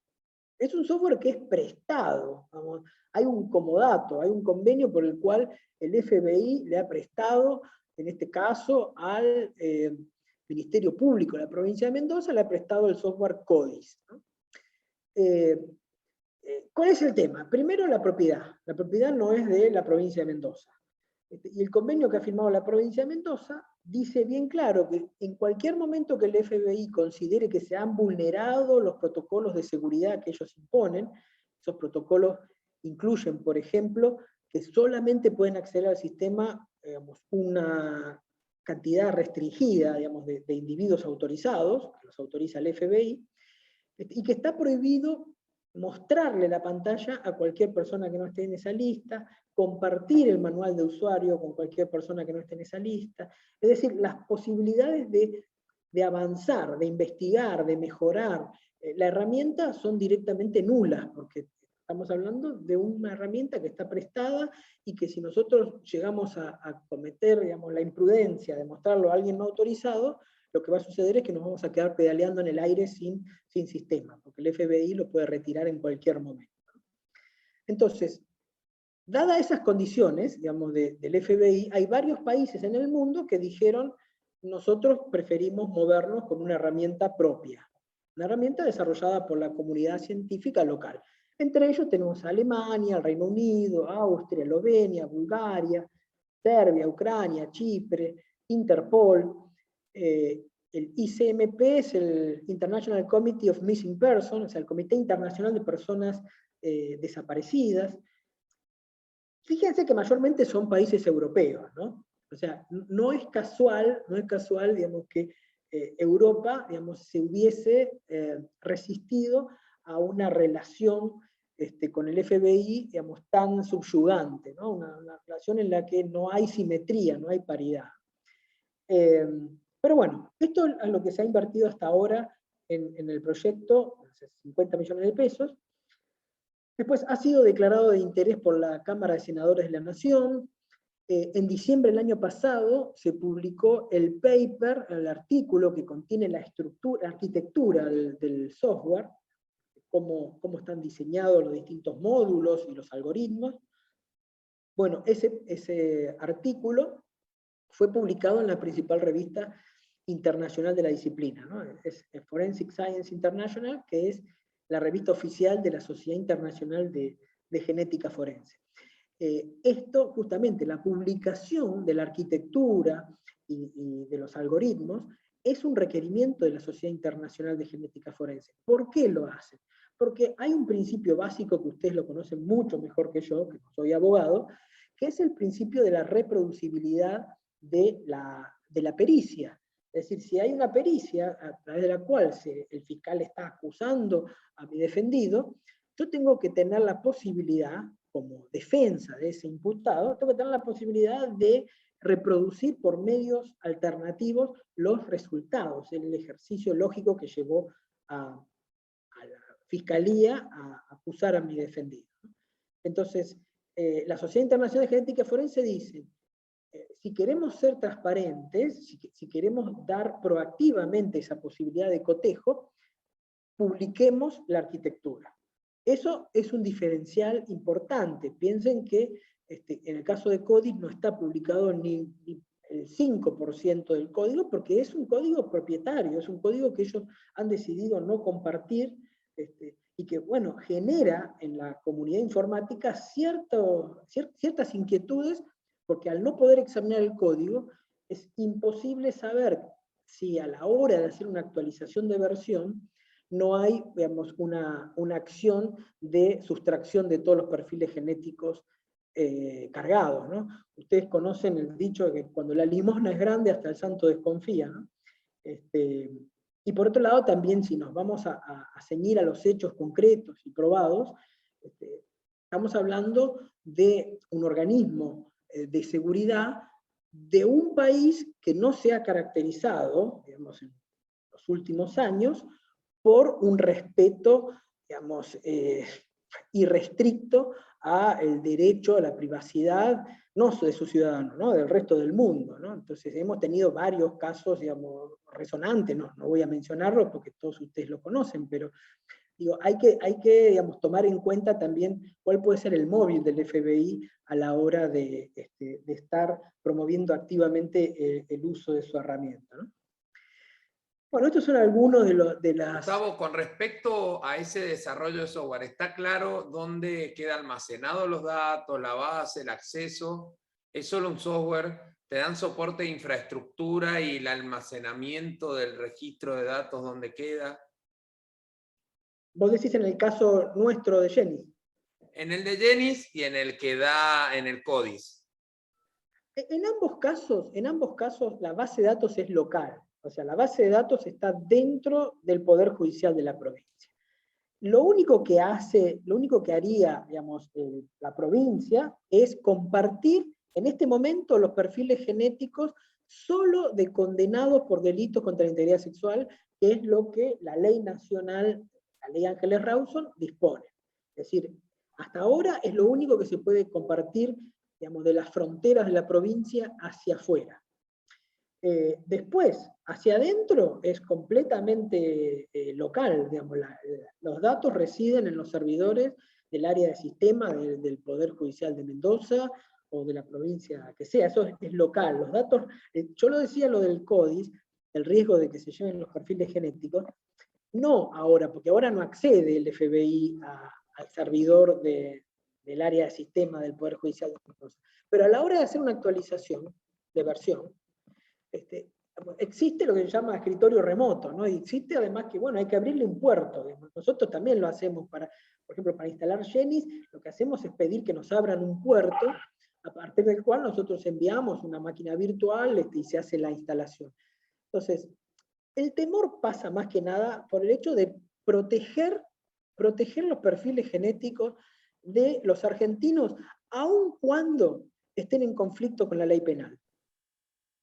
es un software que es prestado. Vamos, hay un comodato, hay un convenio por el cual el FBI le ha prestado, en este caso, al Ministerio Público de la provincia de Mendoza, le ha prestado el software CODIS, ¿no? ¿Cuál es el tema? Primero, la propiedad. La propiedad no es de la provincia de Mendoza. Y el convenio que ha firmado la provincia de Mendoza dice bien claro que en cualquier momento que el FBI considere que se han vulnerado los protocolos de seguridad que ellos imponen, esos protocolos incluyen, por ejemplo, que solamente pueden acceder al sistema, digamos, una cantidad restringida, digamos, de individuos autorizados, que los autoriza el FBI, y que está prohibido mostrarle la pantalla a cualquier persona que no esté en esa lista, compartir el manual de usuario con cualquier persona que no esté en esa lista. Es decir, las posibilidades de avanzar, de investigar, de mejorar la herramienta son directamente nulas, porque estamos hablando de una herramienta que está prestada y que si nosotros llegamos a cometer, digamos, la imprudencia de mostrarlo a alguien no autorizado, lo que va a suceder es que nos vamos a quedar pedaleando en el aire sin sistema, porque el FBI lo puede retirar en cualquier momento. Entonces, dadas esas condiciones, digamos, del FBI, hay varios países en el mundo que dijeron, nosotros preferimos movernos con una herramienta propia, una herramienta desarrollada por la comunidad científica local. Entre ellos tenemos a Alemania, el Reino Unido, Austria, Eslovenia, Bulgaria, Serbia, Ucrania, Chipre, Interpol. El ICMP es el International Committee of Missing Persons, o sea, el Comité Internacional de Personas Desaparecidas. Fíjense que mayormente son países europeos, ¿no? O sea, no es casual, digamos, que Europa, digamos, se hubiese resistido a una relación con el FBI, digamos, tan subyugante, ¿no? Una relación en la que no hay simetría, no hay paridad. Pero bueno, esto es lo que se ha invertido hasta ahora en el proyecto, 50 millones de pesos. Después ha sido declarado de interés por la Cámara de Senadores de la Nación. En diciembre del año pasado se publicó el paper, el artículo que contiene la arquitectura del software, cómo están diseñados los distintos módulos y los algoritmos. Bueno, ese artículo fue publicado en la principal revista internacional de la disciplina, ¿no? Es Forensic Science International, que es la revista oficial de la Sociedad Internacional de Genética Forense. Esto, justamente, la publicación de la arquitectura y de los algoritmos, es un requerimiento de la Sociedad Internacional de Genética Forense. ¿Por qué lo hacen? Porque hay un principio básico que ustedes lo conocen mucho mejor que yo, que no soy abogado, que es el principio de la reproducibilidad de la pericia. Es decir, si hay una pericia a través de la cual el fiscal está acusando a mi defendido, yo tengo que tener la posibilidad, como defensa de ese imputado, tengo que tener la posibilidad de reproducir por medios alternativos los resultados, el ejercicio lógico que llevó a la fiscalía a acusar a mi defendido. Entonces, la Sociedad Internacional de Genética Forense dice, si queremos ser transparentes, si queremos dar proactivamente esa posibilidad de cotejo, publiquemos la arquitectura. Eso es un diferencial importante. Piensen que en el caso de CODIS no está publicado ni el 5% del código, porque es un código propietario, es un código que ellos han decidido no compartir, y que, bueno, genera en la comunidad informática ciertas inquietudes, porque al no poder examinar el código, es imposible saber si a la hora de hacer una actualización de versión, no hay, digamos, una acción de sustracción de todos los perfiles genéticos cargados, ¿no? Ustedes conocen el dicho de que cuando la limosna es grande, hasta el santo desconfía, ¿no? Y por otro lado, también si nos vamos a ceñir a los hechos concretos y probados, estamos hablando de un organismo de seguridad de un país que no se ha caracterizado, digamos, en los últimos años, por un respeto, digamos, irrestricto al derecho a la privacidad, no de sus ciudadanos, ¿no? Del resto del mundo, ¿no? Entonces hemos tenido varios casos, digamos, resonantes, no voy a mencionarlos porque todos ustedes lo conocen, pero digo, hay que digamos, tomar en cuenta también cuál puede ser el móvil del FBI a la hora de estar promoviendo activamente el uso de su herramienta, ¿no? Bueno, estos son algunos de las... Gustavo, con respecto a ese desarrollo de software, ¿está claro dónde queda almacenado los datos, la base, el acceso? ¿Es solo un software? ¿Te dan soporte de infraestructura y el almacenamiento del registro de datos dónde queda? Vos decís en el caso nuestro de Genis. En el de Genis y en el que da en el CODIS. En ambos casos la base de datos es local. O sea, la base de datos está dentro del Poder Judicial de la provincia. Lo único que haría, digamos, la provincia es compartir en este momento los perfiles genéticos solo de condenados por delitos contra la integridad sexual, que es lo que la ley nacional, la ley Ángeles Rawson, dispone. Es decir, hasta ahora es lo único que se puede compartir, digamos, de las fronteras de la provincia hacia afuera. Después, hacia adentro es completamente local, digamos, los datos residen en los servidores del área de sistema del Poder Judicial de Mendoza o de la provincia que sea, eso es local. Los datos, yo lo decía lo del CODIS, el riesgo de que se lleven los perfiles genéticos, no ahora, porque ahora no accede el FBI al servidor del área de sistema del Poder Judicial de Mendoza, pero a la hora de hacer una actualización de versión, existe lo que se llama escritorio remoto, ¿no? Y existe además que, bueno, hay que abrirle un puerto. Digamos. Nosotros también lo hacemos por ejemplo, para instalar Genis, lo que hacemos es pedir que nos abran un puerto, a partir del cual nosotros enviamos una máquina virtual y se hace la instalación. Entonces, El temor pasa más que nada por el hecho de proteger los perfiles genéticos de los argentinos, aun cuando estén en conflicto con la ley penal.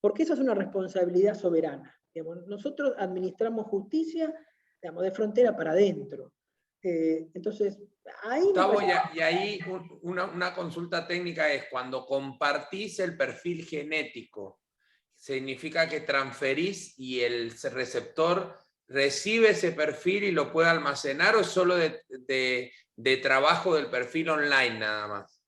Porque esa es una responsabilidad soberana. Digamos, nosotros administramos justicia, digamos, de frontera para adentro. Entonces, ahí... Gustavo, y ahí una consulta técnica es, cuando compartís el perfil genético, ¿significa que transferís y el receptor recibe ese perfil y lo puede almacenar, o es solo de trabajo del perfil online nada más?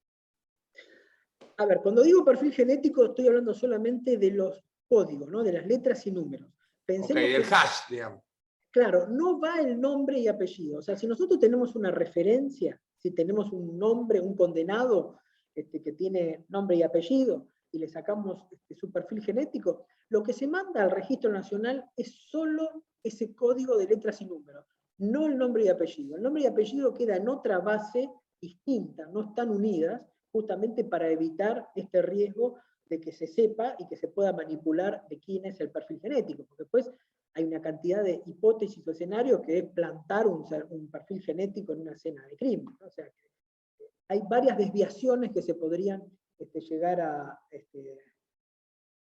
A ver, cuando digo perfil genético estoy hablando solamente de los códigos, ¿no? De las letras y números. Pensemos del hash, digamos. Claro, no va el nombre y apellido. O sea, si nosotros tenemos una referencia, si tenemos un nombre, un condenado que tiene nombre y apellido, y le sacamos su perfil genético, lo que se manda al Registro Nacional es solo ese código de letras y números, no el nombre y apellido. El nombre y apellido queda en otra base distinta, no están unidas, justamente para evitar este riesgo de que se sepa y que se pueda manipular de quién es el perfil genético, porque después hay una cantidad de hipótesis o escenarios que es plantar un perfil genético en una escena de crimen. O sea, hay varias desviaciones que se podrían llegar a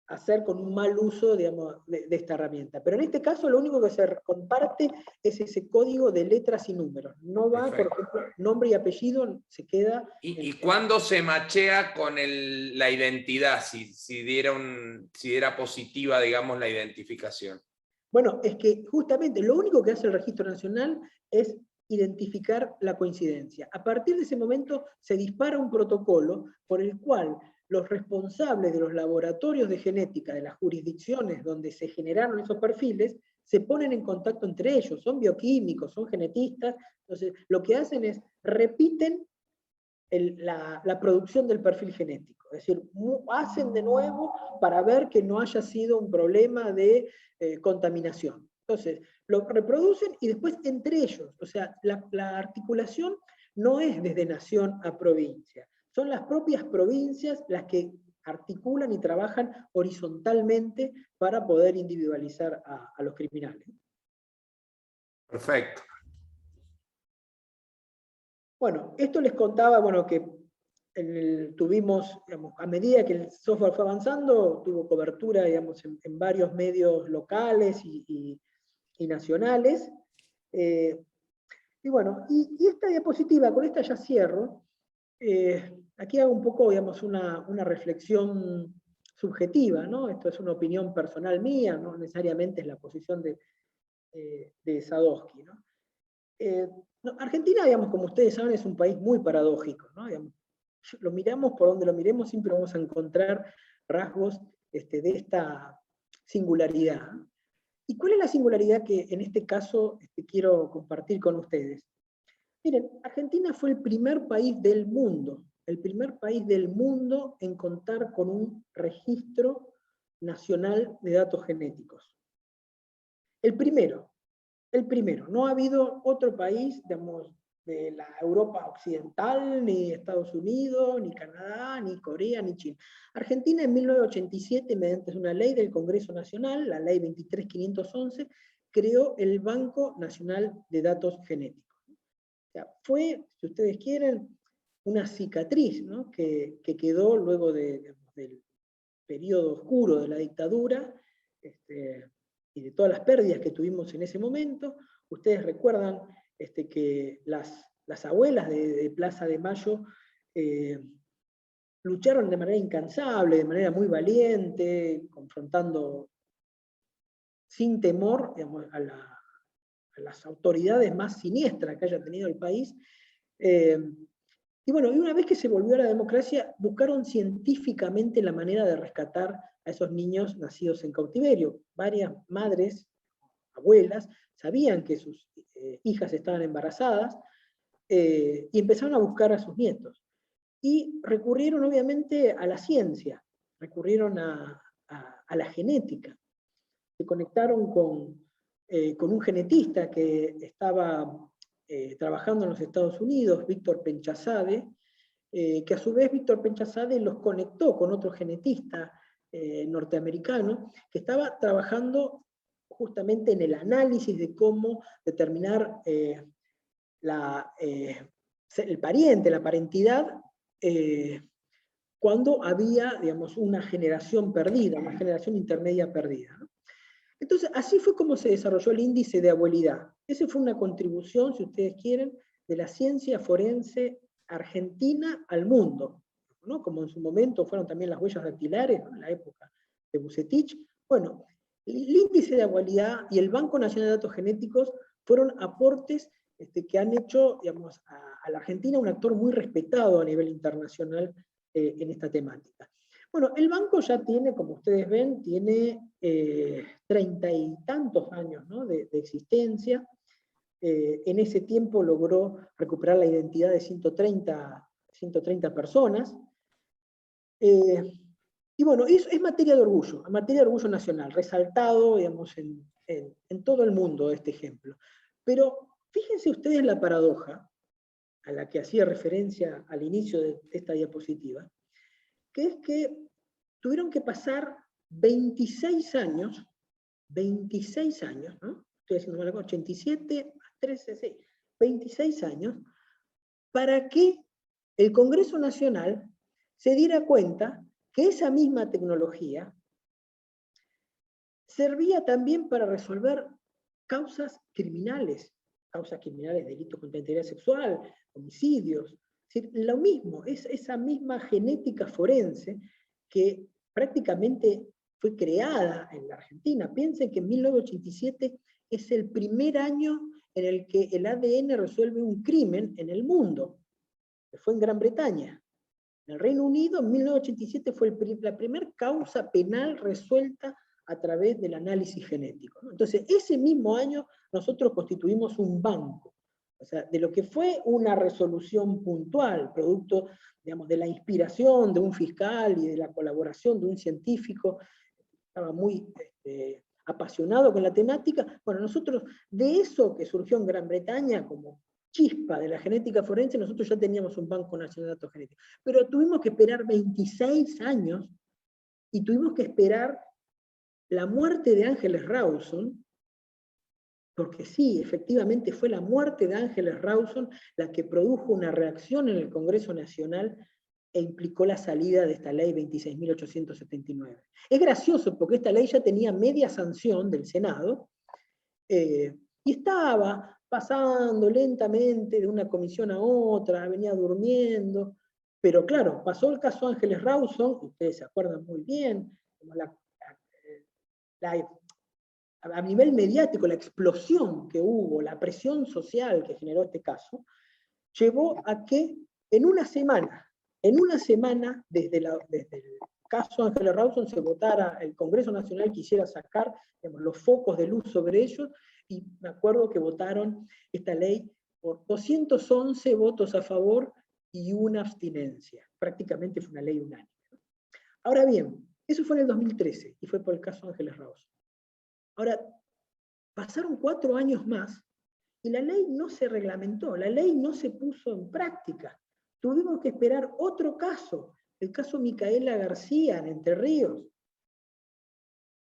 hacer con un mal uso, digamos, de esta herramienta. Pero en este caso lo único que se comparte es ese código de letras y números. No va, por ejemplo, nombre y apellido, se queda... ¿Y cuándo se machea con la identidad, si diera positiva, digamos, la identificación? Bueno, es que justamente lo único que hace el Registro Nacional es identificar la coincidencia. A partir de ese momento se dispara un protocolo por el cual los responsables de los laboratorios de genética de las jurisdicciones donde se generaron esos perfiles se ponen en contacto entre ellos, son bioquímicos, son genetistas, entonces lo que hacen es repiten la producción del perfil genético, es decir, hacen de nuevo para ver que no haya sido un problema de contaminación. Entonces, lo reproducen y después entre ellos, o sea, la articulación no es desde nación a provincia, son las propias provincias las que articulan y trabajan horizontalmente para poder individualizar a los criminales. Perfecto. Bueno, esto les contaba, bueno, que tuvimos, digamos, a medida que el software fue avanzando, tuvo cobertura, digamos, en varios medios locales y nacionales. Y bueno, y esta diapositiva, con esta ya cierro, aquí hago un poco, digamos, una reflexión subjetiva, ¿no? Esto es una opinión personal mía, no necesariamente es la posición de Sadowski, ¿no? Argentina, digamos, como ustedes saben, es un país muy paradójico, ¿no? Digamos, lo miramos por donde lo miremos, siempre vamos a encontrar rasgos de esta singularidad. ¿Y cuál es la singularidad que en este caso quiero compartir con ustedes? Miren, Argentina fue el primer país del mundo en contar con un registro nacional de datos genéticos. El primero. No ha habido otro país, digamos, de la Europa occidental, ni Estados Unidos, ni Canadá, ni Corea, ni China. Argentina en 1987, mediante una ley del Congreso Nacional, la ley 23.511, creó el Banco Nacional de Datos Genéticos. O sea, fue, si ustedes quieren, una cicatriz, ¿no? que quedó luego del periodo oscuro de la dictadura, y de todas las pérdidas que tuvimos en ese momento. Ustedes recuerdan que las abuelas de Plaza de Mayo lucharon de manera incansable, de manera muy valiente, confrontando sin temor, digamos, a las autoridades más siniestras que haya tenido el país. Y bueno, y una vez que se volvió a la democracia, buscaron científicamente la manera de rescatar a esos niños nacidos en cautiverio. Varias madres, abuelas, sabían que sus hijas estaban embarazadas y empezaron a buscar a sus nietos. Y recurrieron obviamente a la ciencia, recurrieron a la genética. Se conectaron con un genetista que estaba trabajando en los Estados Unidos, Víctor Penchazade, que a su vez Víctor Penchazade los conectó con otro genetista norteamericano que estaba trabajando justamente en el análisis de cómo determinar el pariente, la parentidad, cuando había, digamos, una generación perdida, una generación intermedia perdida, ¿no? Entonces, así fue como se desarrolló el índice de abuelidad. Esa fue una contribución, si ustedes quieren, de la ciencia forense argentina al mundo, ¿no? Como en su momento fueron también las huellas dactilares, ¿no? En la época de Bucetich. Bueno, el índice de abuelidad y el Banco Nacional de Datos Genéticos fueron aportes que han hecho, digamos, a la Argentina un actor muy respetado a nivel internacional en esta temática. Bueno, el banco ya tiene, como ustedes ven, tiene 30 y tantos años, ¿no? de existencia. En ese tiempo logró recuperar la identidad de 130 personas. Y bueno, es materia de orgullo nacional, resaltado, digamos, en todo el mundo este ejemplo. Pero fíjense ustedes la paradoja a la que hacía referencia al inicio de esta diapositiva, que es que tuvieron que pasar 26 años, ¿no? Estoy haciendo mal, 87 más 13, sí, 26 años, para que el Congreso Nacional se diera cuenta que esa misma tecnología servía también para resolver causas criminales, delitos contra la integridad sexual, homicidios. Es decir, lo mismo, es esa misma genética forense que prácticamente fue creada en la Argentina. Piensen que en 1987 es el primer año en el que el ADN resuelve un crimen en el mundo, que fue en Gran Bretaña. En el Reino Unido, en 1987 fue la primera causa penal resuelta a través del análisis genético, ¿no? Entonces, ese mismo año nosotros constituimos un banco, o sea, de lo que fue una resolución puntual, producto, digamos, de la inspiración de un fiscal y de la colaboración de un científico, estaba muy apasionado con la temática. Bueno, nosotros, de eso que surgió en Gran Bretaña como chispa de la genética forense, nosotros ya teníamos un Banco Nacional de Datos Genéticos. Pero tuvimos que esperar 26 años y tuvimos que esperar la muerte de Ángeles Rawson, porque sí, efectivamente fue la muerte de Ángeles Rawson la que produjo una reacción en el Congreso Nacional e implicó la salida de esta ley 26.879. Es gracioso porque esta ley ya tenía media sanción del Senado y estaba pasando lentamente de una comisión a otra, venía durmiendo, pero claro, pasó el caso Ángeles Rawson, ustedes se acuerdan muy bien, a nivel mediático, la explosión que hubo, la presión social que generó este caso, llevó a que en una semana, desde el caso Ángeles Rawson, se votara, el Congreso Nacional quisiera sacar, digamos, los focos de luz sobre ellos, y me acuerdo que votaron esta ley por 211 votos a favor y una abstinencia. Prácticamente fue una ley unánime. Ahora bien, eso fue en el 2013, y fue por el caso Ángeles Rawson. Ahora, pasaron 4 años más, y la ley no se reglamentó, la ley no se puso en práctica. Tuvimos que esperar otro caso, el caso Micaela García en Entre Ríos.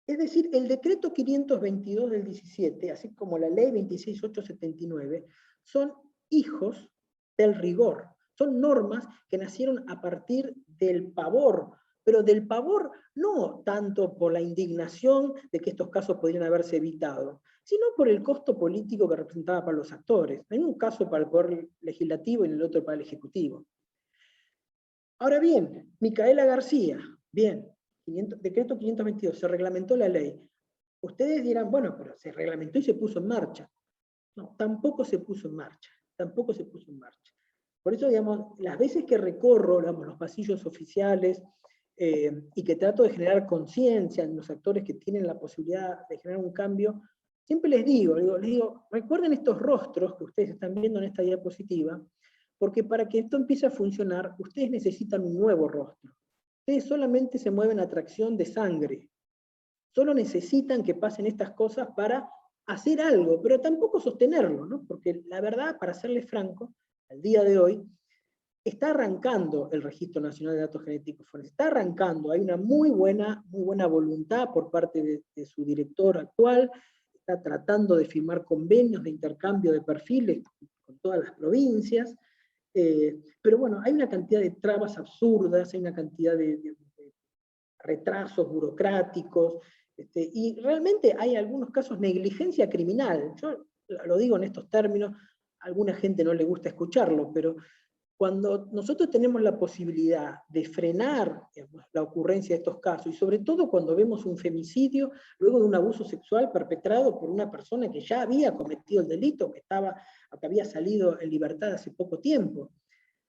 Es decir, el decreto 522 del 17, así como la ley 26879, son hijos del rigor. Son normas que nacieron a partir del pavor, pero del pavor no tanto por la indignación de que estos casos podrían haberse evitado, sino por el costo político que representaba para los actores. En un caso para el Poder Legislativo y en el otro para el Ejecutivo. Ahora bien, Micaela García, bien, decreto 522, se reglamentó la ley. Ustedes dirán, bueno, pero se reglamentó y se puso en marcha. No, tampoco se puso en marcha, tampoco se puso en marcha. Por eso, digamos, las veces que recorro, digamos, los pasillos oficiales y que trato de generar conciencia en los actores que tienen la posibilidad de generar un cambio, siempre les digo, recuerden estos rostros que ustedes están viendo en esta diapositiva, porque para que esto empiece a funcionar, ustedes necesitan un nuevo rostro. Ustedes solamente se mueven a tracción de sangre. Solo necesitan que pasen estas cosas para hacer algo, pero tampoco sostenerlo, ¿no? Porque la verdad, para serles franco, al día de hoy, está arrancando el Registro Nacional de Datos Genéticos Forenses, está arrancando, hay una muy buena voluntad por parte de su director actual, está tratando de firmar convenios de intercambio de perfiles con todas las provincias, pero bueno, hay una cantidad de trabas absurdas, hay una cantidad de retrasos burocráticos, y realmente hay algunos casos de negligencia criminal. Yo lo digo en estos términos, a alguna gente no le gusta escucharlo, pero cuando nosotros tenemos la posibilidad de frenar, digamos, la ocurrencia de estos casos, y sobre todo cuando vemos un femicidio luego de un abuso sexual perpetrado por una persona que ya había cometido el delito, que había salido en libertad hace poco tiempo.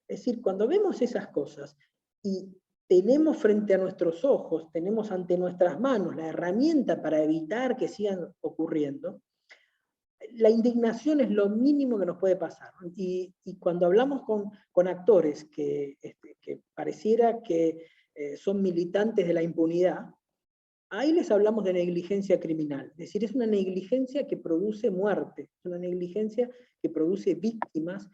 Es decir, cuando vemos esas cosas y tenemos frente a nuestros ojos, tenemos ante nuestras manos la herramienta para evitar que sigan ocurriendo, la indignación es lo mínimo que nos puede pasar. Y cuando hablamos con actores que pareciera que son militantes de la impunidad, ahí les hablamos de negligencia criminal. Es decir, es una negligencia que produce muerte, es una negligencia que produce víctimas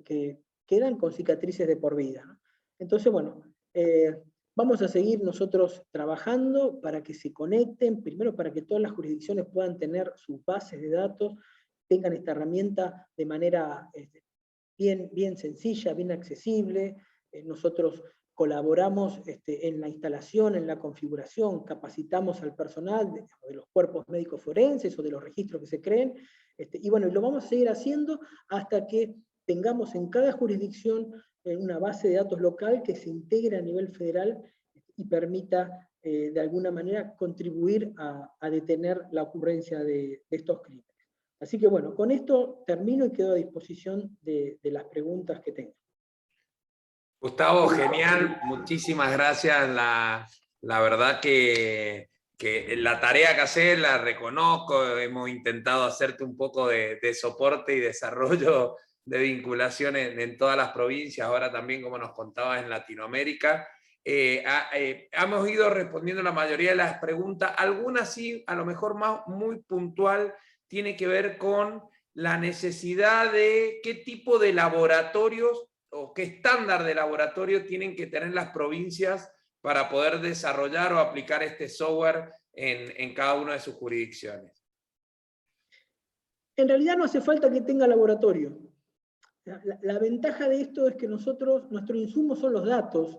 que quedan con cicatrices de por vida, ¿no? Entonces, bueno, vamos a seguir nosotros trabajando para que se conecten, primero para que todas las jurisdicciones puedan tener sus bases de datos, tengan esta herramienta de manera bien sencilla, bien accesible. Nosotros colaboramos en la instalación, en la configuración, capacitamos al personal de los cuerpos médicos forenses o de los registros que se creen, y bueno, y lo vamos a seguir haciendo hasta que tengamos en cada jurisdicción una base de datos local que se integre a nivel federal y permita de alguna manera contribuir a detener la ocurrencia de estos crímenes. Así que bueno, con esto termino y quedo a disposición de las preguntas que tengan. Gustavo, genial, muchísimas gracias. La verdad que la tarea que haces la reconozco, hemos intentado hacerte un poco de soporte y desarrollo de vinculación en todas las provincias, ahora también, como nos contabas, en Latinoamérica. Hemos ido respondiendo la mayoría de las preguntas, algunas sí, a lo mejor más muy puntual, tiene que ver con la necesidad de qué tipo de laboratorios o qué estándar de laboratorio tienen que tener las provincias para poder desarrollar o aplicar este software en cada una de sus jurisdicciones. En realidad no hace falta que tenga laboratorio. La ventaja de esto es que nuestro insumo son los datos.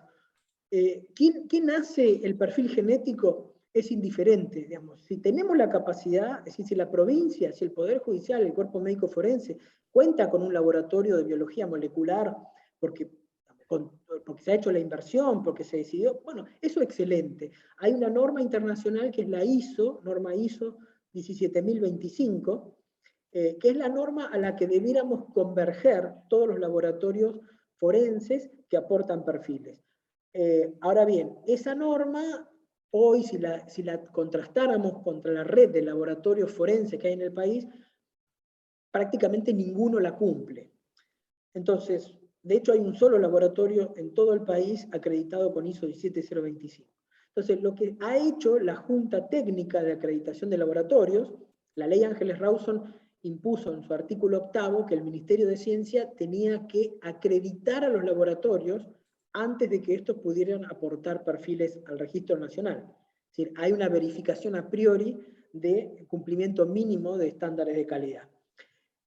¿Quién hace el perfil genético? Es indiferente, digamos. Si tenemos la capacidad, es decir, si la provincia, si el Poder Judicial, el Cuerpo Médico Forense, cuenta con un laboratorio de biología molecular, porque se ha hecho la inversión, porque se decidió, bueno, eso es excelente. Hay una norma internacional que es la norma ISO 17025, que es la norma a la que debiéramos converger todos los laboratorios forenses que aportan perfiles. Ahora bien, esa norma, hoy si la contrastáramos contra la red de laboratorios forenses que hay en el país, prácticamente ninguno la cumple. Entonces, de hecho hay un solo laboratorio en todo el país acreditado con ISO 17025. Entonces, lo que ha hecho la Junta Técnica de Acreditación de Laboratorios, la ley Ángeles Rawson impuso en su artículo 8º que el Ministerio de Ciencia tenía que acreditar a los laboratorios antes de que estos pudieran aportar perfiles al registro nacional. Es decir, hay una verificación a priori de cumplimiento mínimo de estándares de calidad.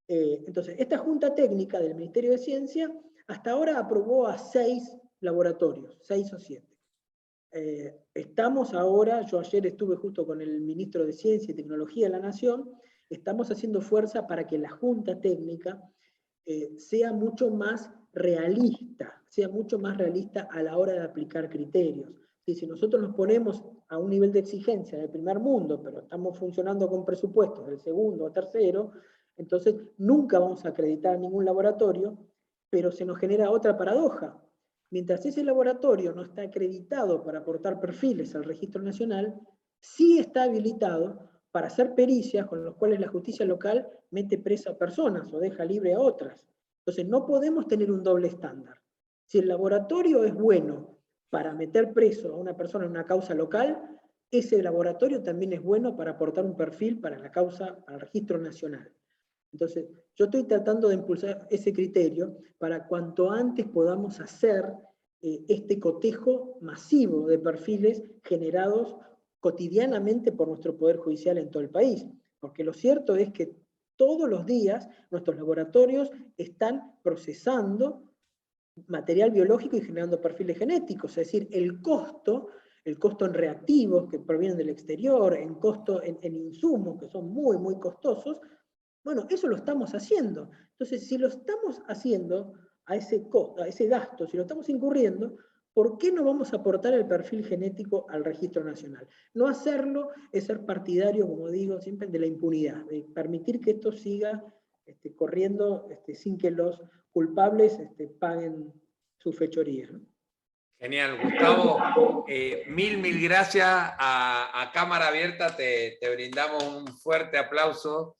Entonces, esta Junta Técnica del Ministerio de Ciencia hasta ahora aprobó a 6 laboratorios, 6 o 7. Estamos ahora, yo ayer estuve justo con el Ministro de Ciencia y Tecnología de la Nación, estamos haciendo fuerza para que la Junta Técnica sea mucho más realista a la hora de aplicar criterios. Y si nosotros nos ponemos a un nivel de exigencia del primer mundo, pero estamos funcionando con presupuestos del segundo o tercero, entonces nunca vamos a acreditar ningún laboratorio, pero se nos genera otra paradoja. Mientras ese laboratorio no está acreditado para aportar perfiles al registro nacional, sí está habilitado para hacer pericias con las cuales la justicia local mete presa a personas o deja libre a otras. Entonces no podemos tener un doble estándar. Si el laboratorio es bueno para meter preso a una persona en una causa local, ese laboratorio también es bueno para aportar un perfil para la causa, para el registro nacional. Entonces, yo estoy tratando de impulsar ese criterio para cuanto antes podamos hacer este cotejo masivo de perfiles generados cotidianamente por nuestro Poder Judicial en todo el país. porque lo cierto es que todos los días nuestros laboratorios están procesando material biológico y generando perfiles genéticos, es decir, el costo en reactivos que provienen del exterior, en costo en insumos que son muy, muy costosos, bueno, eso lo estamos haciendo. Entonces, si lo estamos haciendo a ese gasto, si lo estamos incurriendo, ¿por qué no vamos a aportar el perfil genético al registro nacional? No hacerlo es ser partidario, como digo, siempre de la impunidad, de permitir que esto siga corriendo sin que los culpables paguen sus fechorías, ¿no? Genial, Gustavo. Mil gracias. A cámara abierta te brindamos un fuerte aplauso.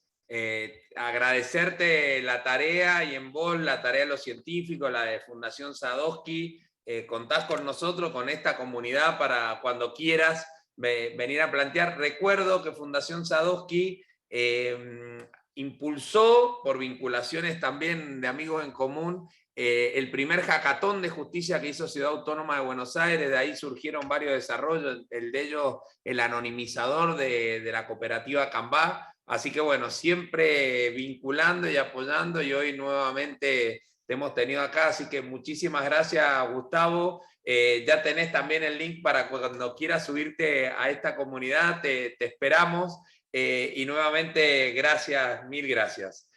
Agradecerte la tarea y en vos la tarea de los científicos, la de Fundación Sadowski. Contás con nosotros, con esta comunidad para cuando quieras venir a plantear. Recuerdo que Fundación Sadowski impulsó, por vinculaciones también de amigos en común, el primer hackathon de justicia que hizo Ciudad Autónoma de Buenos Aires. De ahí surgieron varios desarrollos, el de ellos el anonimizador de la cooperativa Cambá. Así que bueno, siempre vinculando y apoyando, y hoy nuevamente te hemos tenido acá, así que muchísimas gracias, Gustavo. Ya tenés también el link para cuando quieras subirte a esta comunidad, te esperamos. Y nuevamente, gracias, mil gracias.